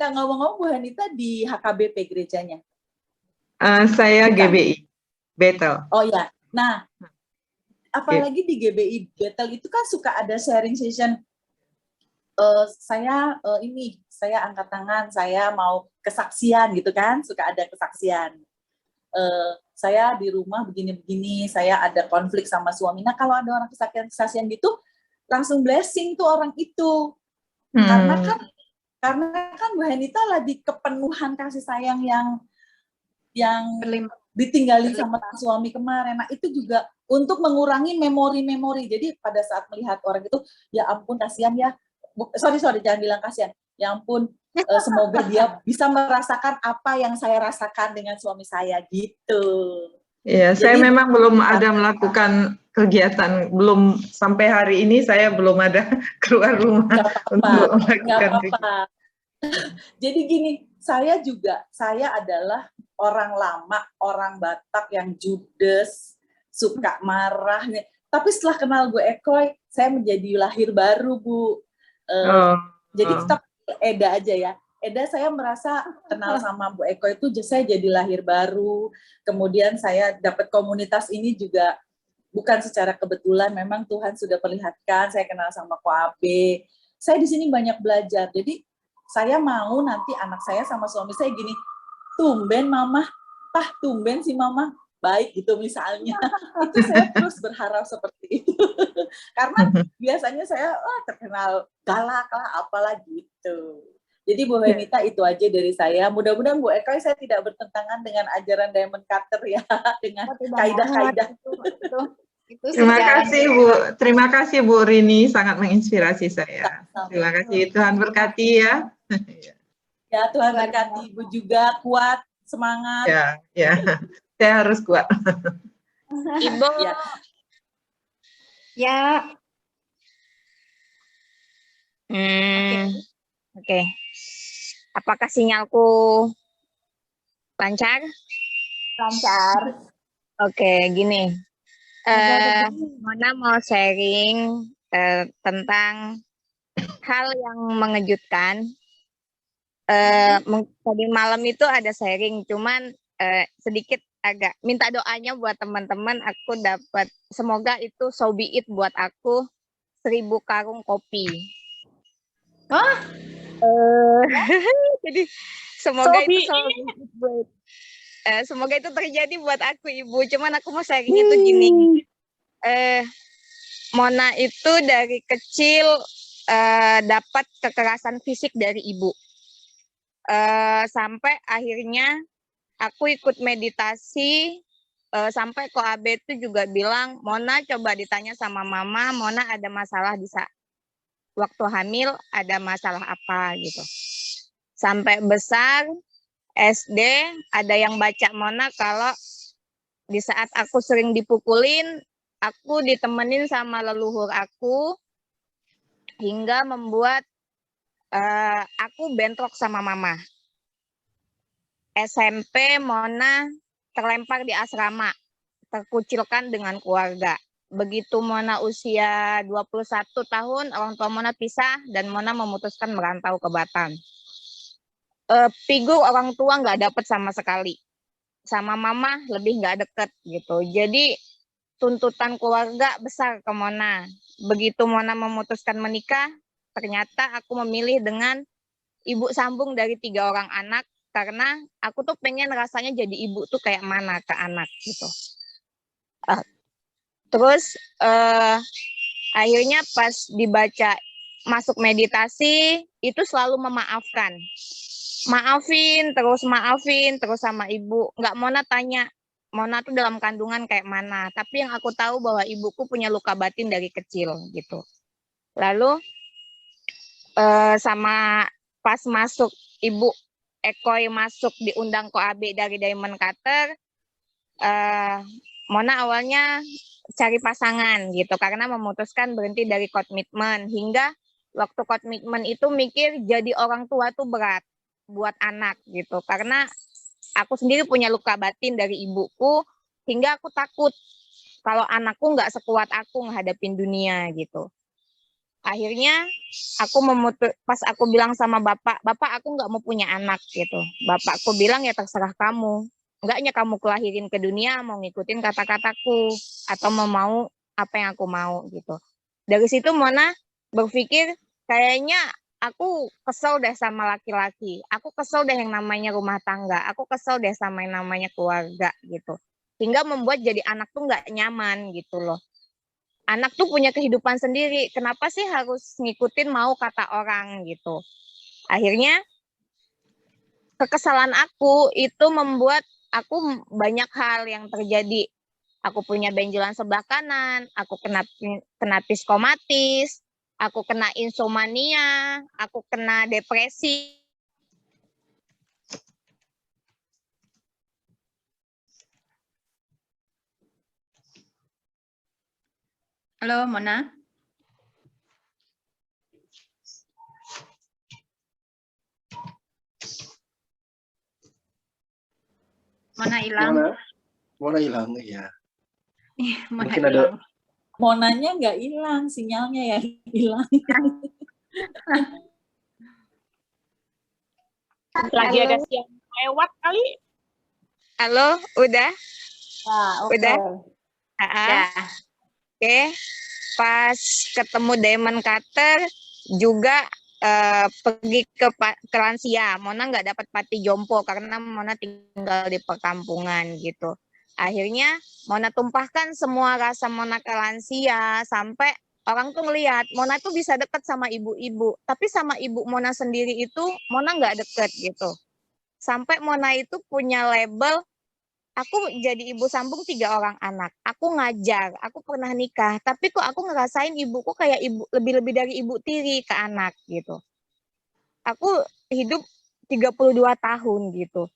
ngomong-ngomong Bu Hanita di HKBP gerejanya? Saya GBI, Bethel. Oh ya, nah apalagi di GBI Bethel itu kan suka ada sharing session. Saya angkat tangan, saya mau kesaksian gitu kan, suka ada kesaksian. Saya di rumah begini-begini, saya ada konflik sama suami. Nah kalau ada orang kesaksian gitu, langsung blessing tuh orang itu. Karena kan Bu Hanita lagi kepenuhan kasih sayang yang ditinggali sama suami kemarin. Nah itu juga untuk mengurangi memori-memori. Jadi pada saat melihat orang itu, ya ampun kasihan ya, sorry jangan bilang kasihan, ya ampun semoga dia bisa merasakan apa yang saya rasakan dengan suami saya gitu. Iya, saya memang belum ada melakukan kegiatan, belum sampai hari ini saya belum ada keluar rumah untuk melakukan kegiatan. Jadi gini, saya adalah orang lama, orang Batak yang judes, suka marah. Tapi setelah kenal Bu Ekoy, saya menjadi lahir baru, Bu. Jadi tetap Eda aja ya. Eda, saya merasa kenal sama Bu Eko itu saya jadi lahir baru. Kemudian saya dapat komunitas ini juga bukan secara kebetulan, memang Tuhan sudah perlihatkan. Saya kenal sama Koabe. Saya di sini banyak belajar. Jadi saya mau nanti anak saya sama suami saya gini, tumben Mama, tumben si Mama baik gitu misalnya. Itu saya terus berharap seperti itu. Karena biasanya saya terkenal galak lah, apalah gitu. Jadi Bu Henita itu aja dari saya. Mudah-mudahan Bu Eko saya tidak bertentangan dengan ajaran Diamond Cutter ya, dengan kaidah-kaidah. Terima kasih Bu. Terima kasih Bu Rini, sangat menginspirasi saya. Terima kasih. Tuhan berkati ya. Ya, Tuhan berkati Ibu juga, kuat, semangat. Ya. Saya harus kuat. Ibu. Ya. Oke. Apakah sinyalku lancar? Lancar. Oke, gini. Mona mau sharing tentang hal yang mengejutkan. Tadi malam itu ada sharing, cuman sedikit agak minta doanya buat teman-teman. Aku dapat, semoga itu so be it buat aku 1000 karung kopi. Jadi semoga itu so be it buat, semoga itu terjadi buat aku Ibu. Cuman aku mau sharing itu gini. Mona itu dari kecil dapat kekerasan fisik dari ibu. Sampai akhirnya aku ikut meditasi, sampai Koabe itu juga bilang, Mona coba ditanya sama Mama, Mona ada masalah di waktu hamil, ada masalah apa gitu. Sampai besar, SD, ada yang baca Mona kalau di saat aku sering dipukulin, aku ditemenin sama leluhur aku, hingga membuat aku bentrok sama Mama. SMP Mona terlempar di asrama, terkucilkan dengan keluarga. Begitu Mona usia 21 tahun, orang tua Mona pisah dan Mona memutuskan merantau ke Batam. Figur orang tua nggak dapet sama sekali. Sama Mama lebih nggak deket gitu. Jadi tuntutan keluarga besar ke Mona. Begitu Mona memutuskan menikah, ternyata aku memilih dengan ibu sambung dari 3 orang anak. Karena aku tuh pengen rasanya jadi ibu tuh kayak mana ke anak gitu. Terus akhirnya pas dibaca masuk meditasi itu selalu memaafkan. Maafin terus sama ibu. Nggak Mona tanya, Mona tuh dalam kandungan kayak mana. Tapi yang aku tahu bahwa ibuku punya luka batin dari kecil gitu. Lalu sama pas masuk ibu Ekoy masuk diundang Koabe dari Diamond Cutter, Mona awalnya cari pasangan gitu karena memutuskan berhenti dari komitmen, hingga waktu komitmen itu mikir jadi orang tua tuh berat buat anak gitu karena aku sendiri punya luka batin dari ibuku, hingga aku takut kalau anakku nggak sekuat aku menghadapin dunia gitu. Akhirnya aku pas aku bilang sama bapak aku nggak mau punya anak gitu. Bapakku bilang ya terserah kamu. Enggaknya kamu kelahirin ke dunia mau ngikutin kata-kataku atau mau apa yang aku mau gitu. Dari situ Mona berpikir kayaknya aku kesel deh sama laki-laki. Aku kesel deh yang namanya rumah tangga. Aku kesel deh sama yang namanya keluarga gitu. Hingga membuat jadi anak tuh nggak nyaman gitu loh. Anak tuh punya kehidupan sendiri. Kenapa sih harus ngikutin mau kata orang gitu. Akhirnya kekesalan aku itu membuat aku banyak hal yang terjadi. Aku punya benjolan sebelah kanan, aku kena psikomatis, aku kena insomnia, aku kena depresi. Halo, Mona. Mona hilang. Mona hilang, ya. Mona Mungkin hilang. Monanya nggak hilang, sinyalnya yang hilang. Lagi ada siang lewat kali. Halo, udah? Udah? Oke. Pas ketemu Diamond Cutter juga pergi ke lansia. Mona nggak dapat pati jompo karena Mona tinggal di perkampungan gitu. Akhirnya Mona tumpahkan semua rasa Mona ke lansia sampai orang tuh ngelihat Mona tuh bisa deket sama ibu-ibu. Tapi sama ibu Mona sendiri itu Mona nggak deket gitu. Sampai Mona itu punya label, aku jadi ibu sambung 3 orang anak. Aku ngajar, aku pernah nikah. Tapi kok aku ngerasain ibuku kayak ibu lebih-lebih dari ibu tiri ke anak gitu. Aku hidup 32 tahun gitu.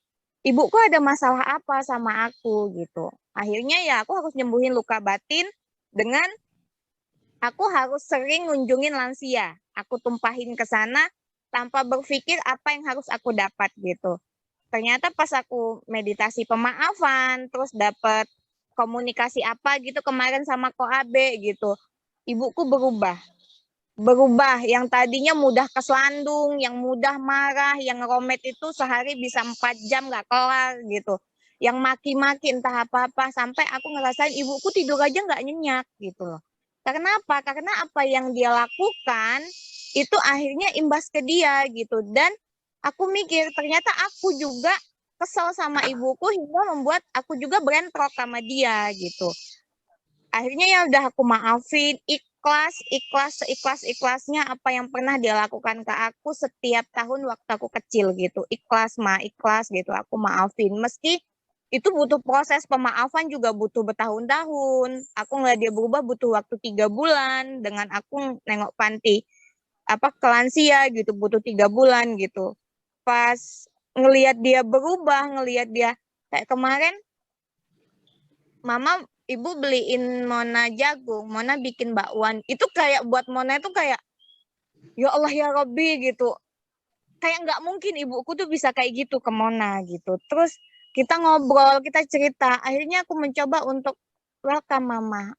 Ibuku ada masalah apa sama aku gitu. Akhirnya ya aku harus nyembuhin luka batin dengan aku harus sering ngunjungin lansia. Aku tumpahin ke sana tanpa berpikir apa yang harus aku dapat gitu. Ternyata pas aku meditasi pemaafan, terus dapat komunikasi apa gitu kemarin sama Koabe gitu. Ibuku berubah. Yang tadinya mudah keslandung, yang mudah marah, yang ngeromet itu sehari bisa 4 jam nggak kelar gitu. Yang maki-maki entah apa-apa, sampai aku ngerasain ibuku tidur aja nggak nyenyak gitu loh. Karena apa? Karena apa yang dia lakukan itu akhirnya imbas ke dia gitu. Dan aku mikir ternyata aku juga kesel sama ibuku hingga membuat aku juga berentrok sama dia gitu. Akhirnya ya udah aku maafin, ikhlasnya apa yang pernah dia lakukan ke aku setiap tahun waktu aku kecil gitu. Ikhlas gitu, aku maafin. Meski itu butuh proses pemaafan juga butuh bertahun-tahun. Aku ngeliat dia berubah butuh waktu 3 bulan dengan aku nengok panti ke lansia gitu, butuh 3 bulan gitu. Pas ngelihat dia berubah, ngelihat dia kayak kemarin, Mama, Ibu beliin Mona jagung, Mona bikin bakwan. Itu kayak buat Mona itu kayak, ya Allah ya Robbi gitu. Kayak nggak mungkin ibuku tuh bisa kayak gitu ke Mona gitu. Terus kita ngobrol, kita cerita. Akhirnya aku mencoba untuk welcome Mama.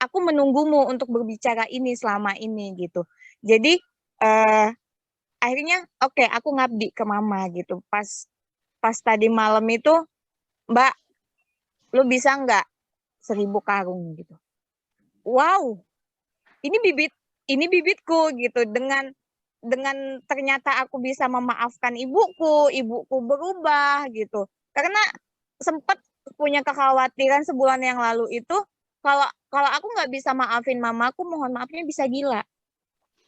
Aku menunggumu untuk berbicara ini selama ini gitu. Jadi akhirnya oke, aku ngabdi ke Mama gitu. Pas tadi malam itu, Mbak, lu bisa nggak 1000 karung gitu. Wow, ini bibitku gitu. Dengan ternyata aku bisa memaafkan ibuku berubah gitu. Karena sempat punya kekhawatiran sebulan yang lalu itu kalau aku nggak bisa maafin mamaku, mohon maafnya bisa gila.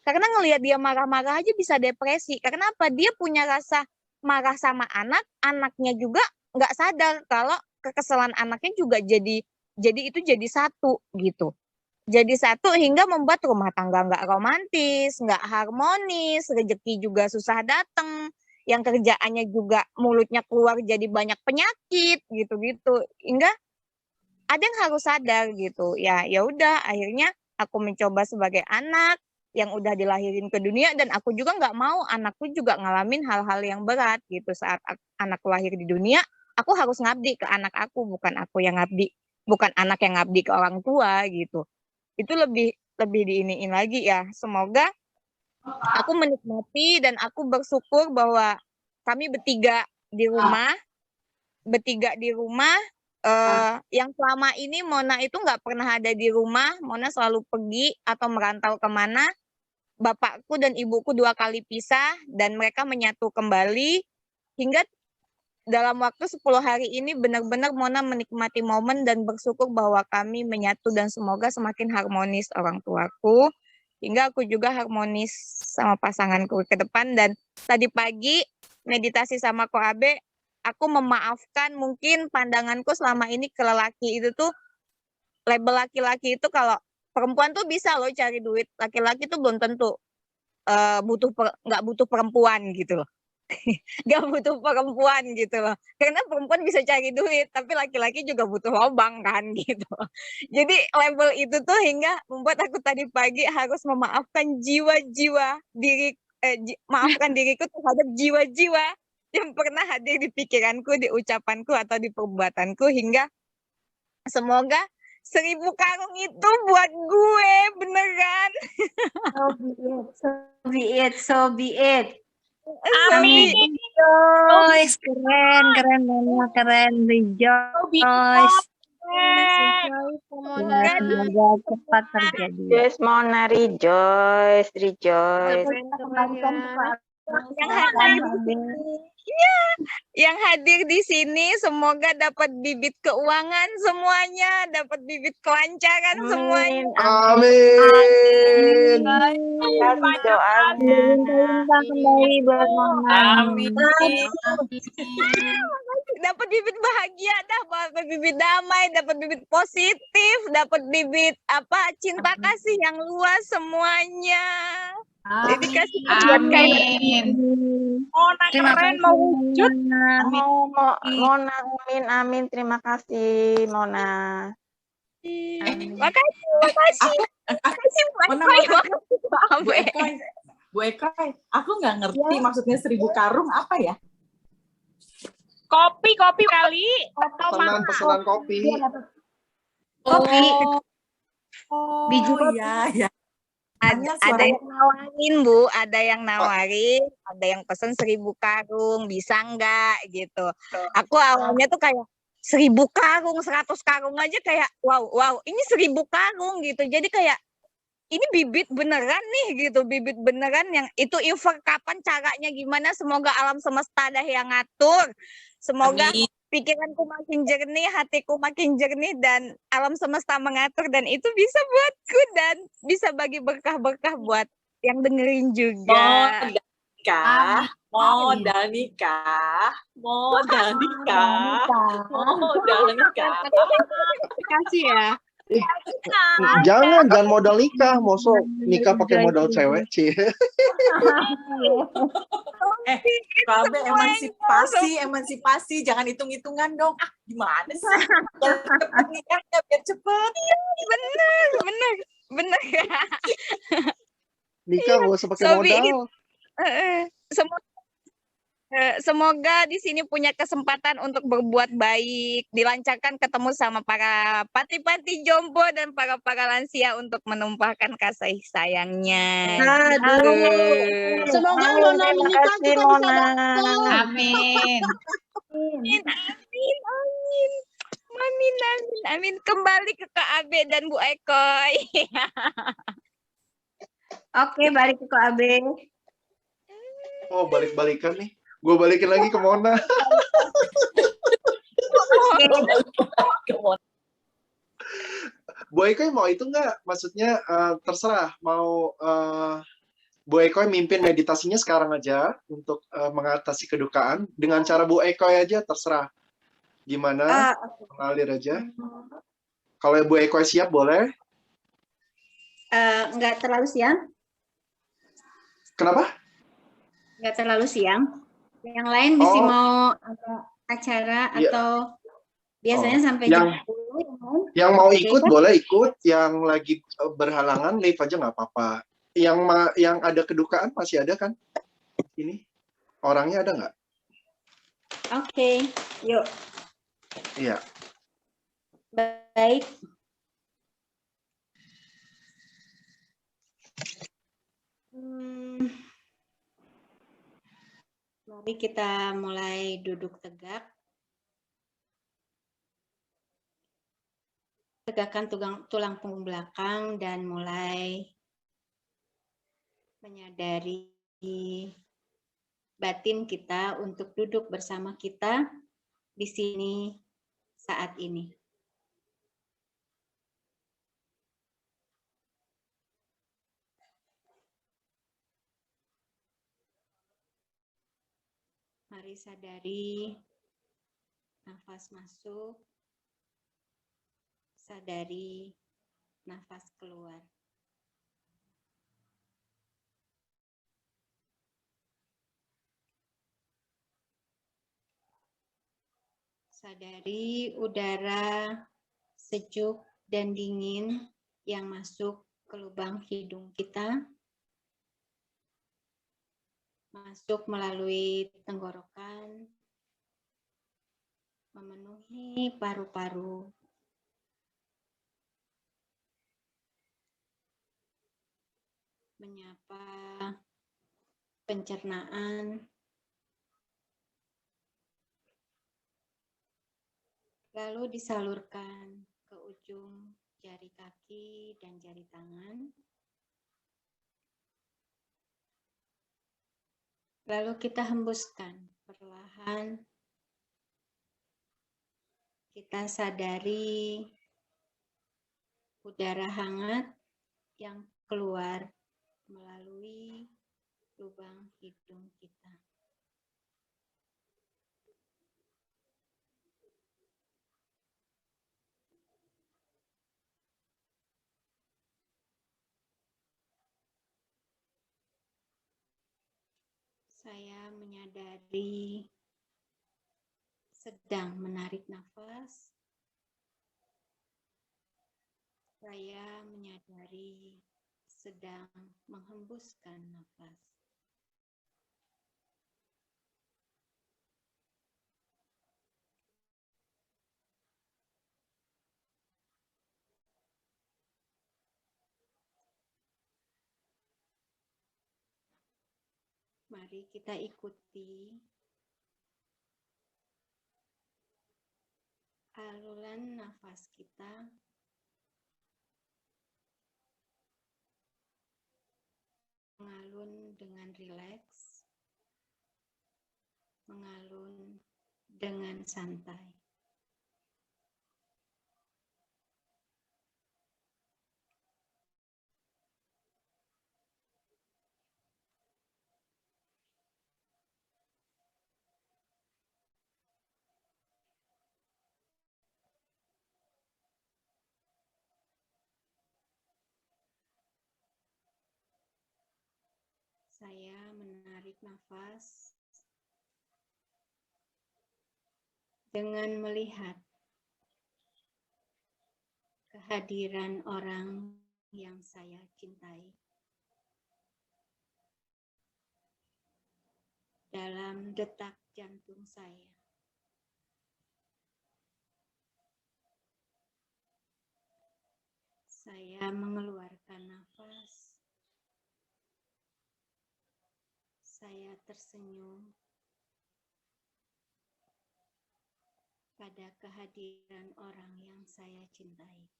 Karena ngelihat dia marah-marah aja bisa depresi. Karena apa? Dia punya rasa marah sama anaknya juga nggak sadar kalau kekesalan anaknya juga jadi itu jadi satu gitu. Jadi satu hingga membuat rumah tangga nggak romantis, nggak harmonis, rezeki juga susah datang, yang kerjaannya juga mulutnya keluar jadi banyak penyakit gitu-gitu. Hingga ada yang harus sadar gitu. Ya udah akhirnya aku mencoba sebagai anak yang udah dilahirin ke dunia dan aku juga nggak mau anakku juga ngalamin hal-hal yang berat gitu saat anakku lahir di dunia. Aku harus ngabdi ke anak aku, bukan aku yang ngabdi. Bukan anak yang ngabdi ke orang tua gitu. Itu lebih diiniin lagi ya. Semoga aku menikmati dan aku bersyukur bahwa kami bertiga di rumah yang selama ini Mona itu nggak pernah ada di rumah. Mona selalu pergi atau merantau kemana. Bapakku dan ibuku 2 kali pisah dan mereka menyatu kembali hingga dalam waktu 10 hari ini benar-benar Mona menikmati momen dan bersyukur bahwa kami menyatu dan semoga semakin harmonis orang tuaku. Hingga aku juga harmonis sama pasanganku ke depan. Dan tadi pagi meditasi sama Koabe, aku memaafkan mungkin pandanganku selama ini ke lelaki itu tuh, label laki-laki itu kalau perempuan tuh bisa loh cari duit, laki-laki tuh belum tentu nggak butuh perempuan gitu loh. Gak butuh perempuan gitu loh. Karena perempuan bisa cari duit, tapi laki-laki juga butuh lobang kan gitu. Jadi label itu tuh hingga membuat aku tadi pagi harus memaafkan maafkan diriku terhadap jiwa-jiwa yang pernah hadir di pikiranku, di ucapanku atau di perbuatanku hingga semoga 1.000 karung itu buat gue, beneran. So be it, so be it. Amin. Rejoice, keren Mama, keren. Rejoice. Semoga cepat terjadi. Yes, Mona, rejoice, rejoice. Yang hadir di sini, ya, yang hadir di sini semoga dapat bibit keuangan semuanya, dapat bibit kelancaran semuanya. Amin. Doanya. Kembali buat Mona. Amin. Dapat bibit bahagia dah, dapat bibit damai, dapat bibit positif, dapat bibit apa cinta kasih yang luas semuanya. Jadi kasih buat kalian. Mona Terima keren, kasih, mau wujud. Mona. Mona, amin. Terima kasih, Mona. Makasih. Buat Mona, Koi, Mona. makasih Pak Bu Abe. Ekoy, Bu Ekoy, aku nggak ngerti maksudnya 1.000 karung apa ya? Kopi kali. Pesanan kopi. Kopi. Oh, Biji kopi. iya. Ada yang nawarin, Bu, ada yang nawarin, ada yang pesen 1.000 karung, bisa nggak gitu. Aku awalnya tuh kayak 1.000 karung, 100 karung aja kayak wow, ini 1.000 karung gitu. Jadi kayak ini bibit beneran nih gitu, bibit beneran yang itu info kapan caranya gimana, semoga alam semesta dah yang ngatur. Semoga pikiranku makin jernih, hatiku makin jernih, dan alam semesta mengatur, dan itu bisa buatku dan bisa bagi berkah-berkah buat yang dengerin juga. Modal nikah. Kasih ya. Jangan modal nikah, mosok nikah pakai modal cewek, Cie. Kabe emansipasi, jangan hitung-hitungan dong. Gimana sih? Cepet nikahnya biar cepet. Bener. Nikah nggak usah pakai modal. Semoga di sini punya kesempatan untuk berbuat baik, dilancarkan ketemu sama para pati-pati jompo dan para lansia untuk menumpahkan kasih sayangnya. Aduh. Semoga Mona menikah juga bisa datang. Amin. Amin. Kembali ke Kak Abe dan Bu Ekoy. Oke, balik ke Kak Abe. Oh, balik-balikan nih. Gue balikin lagi ke Mona. Bu Ekoy mau itu nggak? Maksudnya terserah. Mau Bu Ekoy mimpin meditasinya sekarang aja untuk mengatasi kedukaan. Dengan cara Bu Ekoy aja, terserah. Gimana? Mengalir aja. Kalau Bu Ekoy siap, boleh. Nggak terlalu siang. Kenapa? Nggak terlalu siang. Yang lain bisa mau ada acara atau biasanya sampai jam 10. Yang mau ikut boleh ikut, yang lagi berhalangan leave aja nggak apa-apa. Yang ada kedukaan masih ada kan? Ini orangnya ada nggak? Oke, yuk. Iya. Baik. Mari kita mulai duduk tegak. Tegakkan tulang punggung belakang dan mulai menyadari batin kita untuk duduk bersama kita di sini saat ini. Mari sadari nafas masuk, sadari nafas keluar. Sadari udara sejuk dan dingin yang masuk ke lubang hidung kita, masuk melalui tenggorokan, memenuhi paru-paru, menyapa pencernaan, lalu disalurkan ke ujung jari kaki dan jari tangan. Lalu kita hembuskan perlahan. Kita sadari udara hangat yang keluar melalui lubang hidung kita. Saya menyadari sedang menarik nafas. Saya menyadari sedang menghembuskan nafas. Mari kita ikuti aluran nafas kita mengalun dengan rileks, mengalun dengan santai. Saya menarik nafas dengan melihat kehadiran orang yang saya cintai dalam detak jantung saya. Saya mengeluarkan nafas. Saya tersenyum pada kehadiran orang yang saya cintai.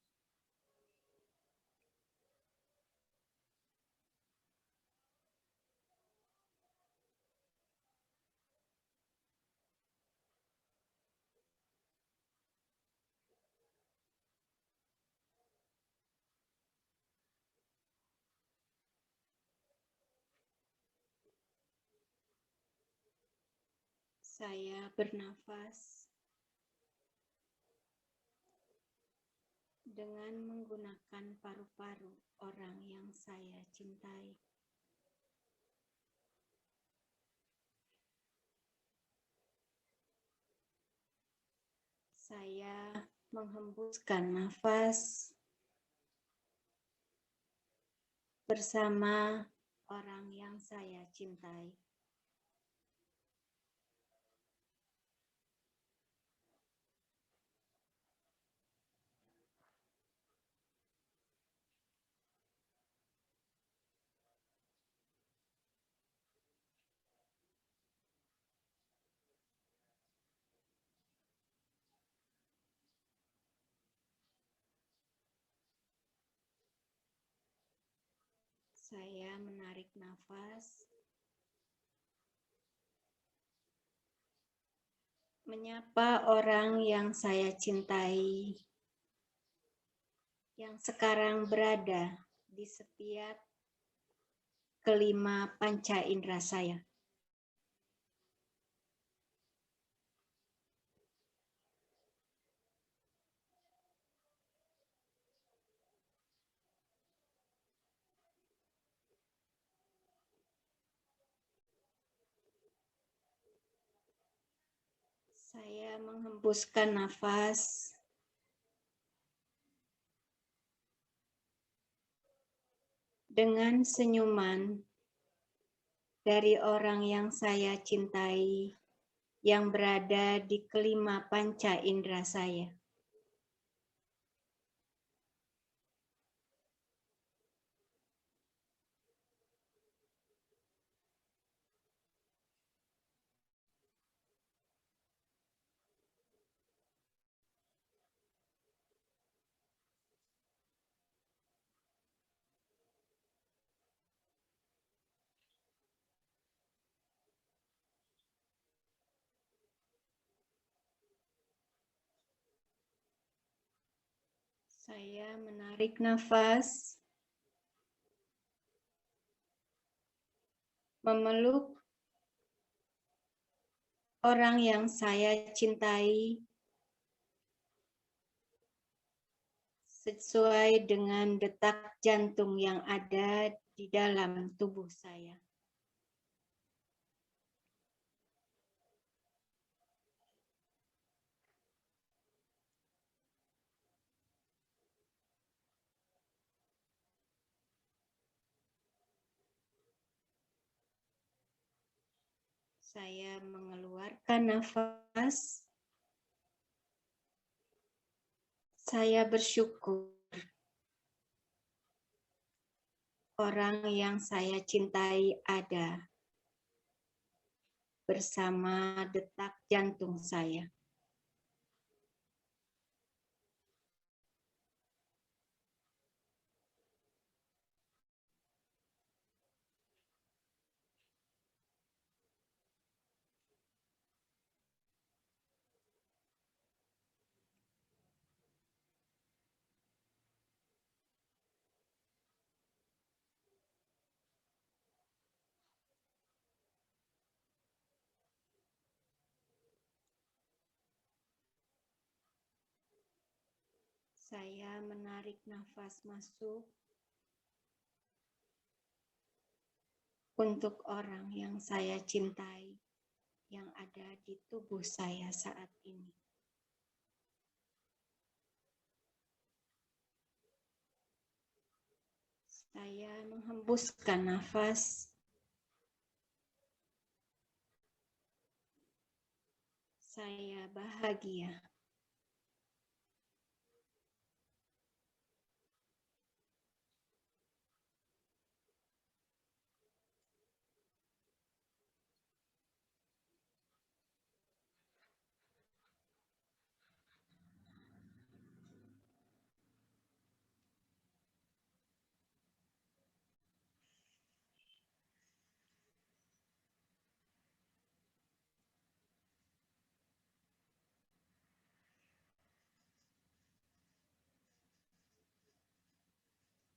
Saya bernafas dengan menggunakan paru-paru orang yang saya cintai. Saya menghembuskan nafas bersama orang yang saya cintai. Saya menarik nafas, menyapa orang yang saya cintai, yang sekarang berada di setiap kelima panca indera saya. Saya menghembuskan nafas dengan senyuman dari orang yang saya cintai yang berada di kelima panca indera saya. Saya menarik nafas, memeluk orang yang saya cintai sesuai dengan detak jantung yang ada di dalam tubuh saya. Saya mengeluarkan nafas. Saya bersyukur orang yang saya cintai ada bersama detak jantung saya. Saya menarik nafas masuk untuk orang yang saya cintai yang ada di tubuh saya saat ini. Saya menghembuskan nafas. Saya bahagia.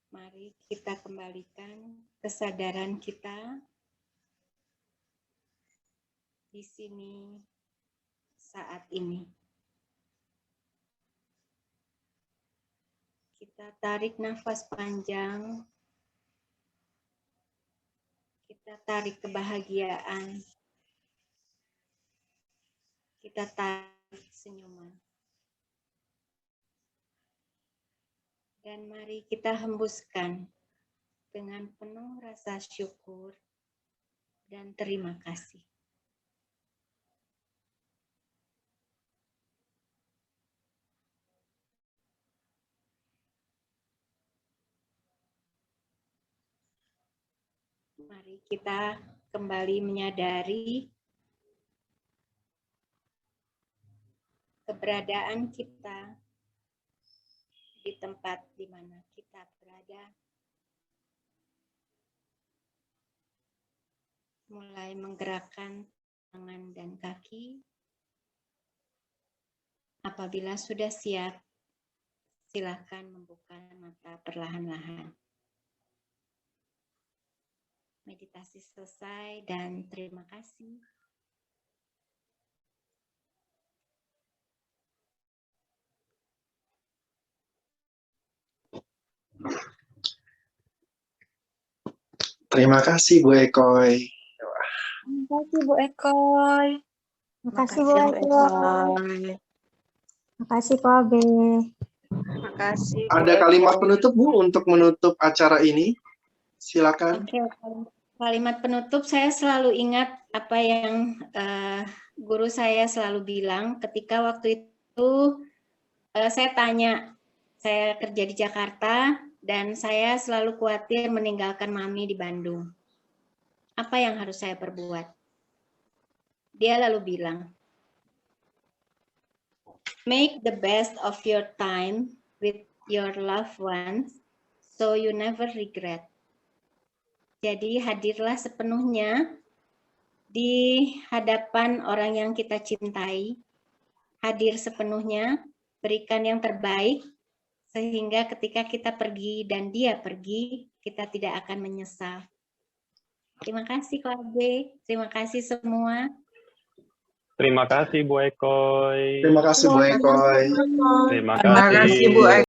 Mari kita kembalikan kesadaran kita di sini saat ini. Kita tarik nafas panjang. Kita tarik kebahagiaan. Kita tarik senyuman. Dan mari kita hembuskan dengan penuh rasa syukur dan terima kasih. Mari kita kembali menyadari keberadaan kita di tempat di mana kita berada. Mulai menggerakkan tangan dan kaki. Apabila sudah siap, silakan membuka mata perlahan-lahan. Meditasi selesai dan terima kasih. Terima kasih Bu Ekoy. Terima kasih Bu Ekoy. Terima kasih Bu Ekoy. Terima kasih Ko Abe. Terima kasih. Ada kalimat penutup Bu untuk menutup acara ini? Silakan. Oke. Kalimat penutup, saya selalu ingat apa yang guru saya selalu bilang ketika waktu itu saya tanya, saya kerja di Jakarta dan saya selalu khawatir meninggalkan Mami di Bandung. Apa yang harus saya perbuat? Dia lalu bilang, make the best of your time with your loved ones so you never regret. Jadi hadirlah sepenuhnya di hadapan orang yang kita cintai, hadir sepenuhnya, berikan yang terbaik, sehingga ketika kita pergi dan dia pergi, kita tidak akan menyesal. Terima kasih Ko Abe, terima kasih semua. Terima kasih Bu Ekoy. Terima kasih Bu Ekoy. Terima Terima kasih Bu Ekoy.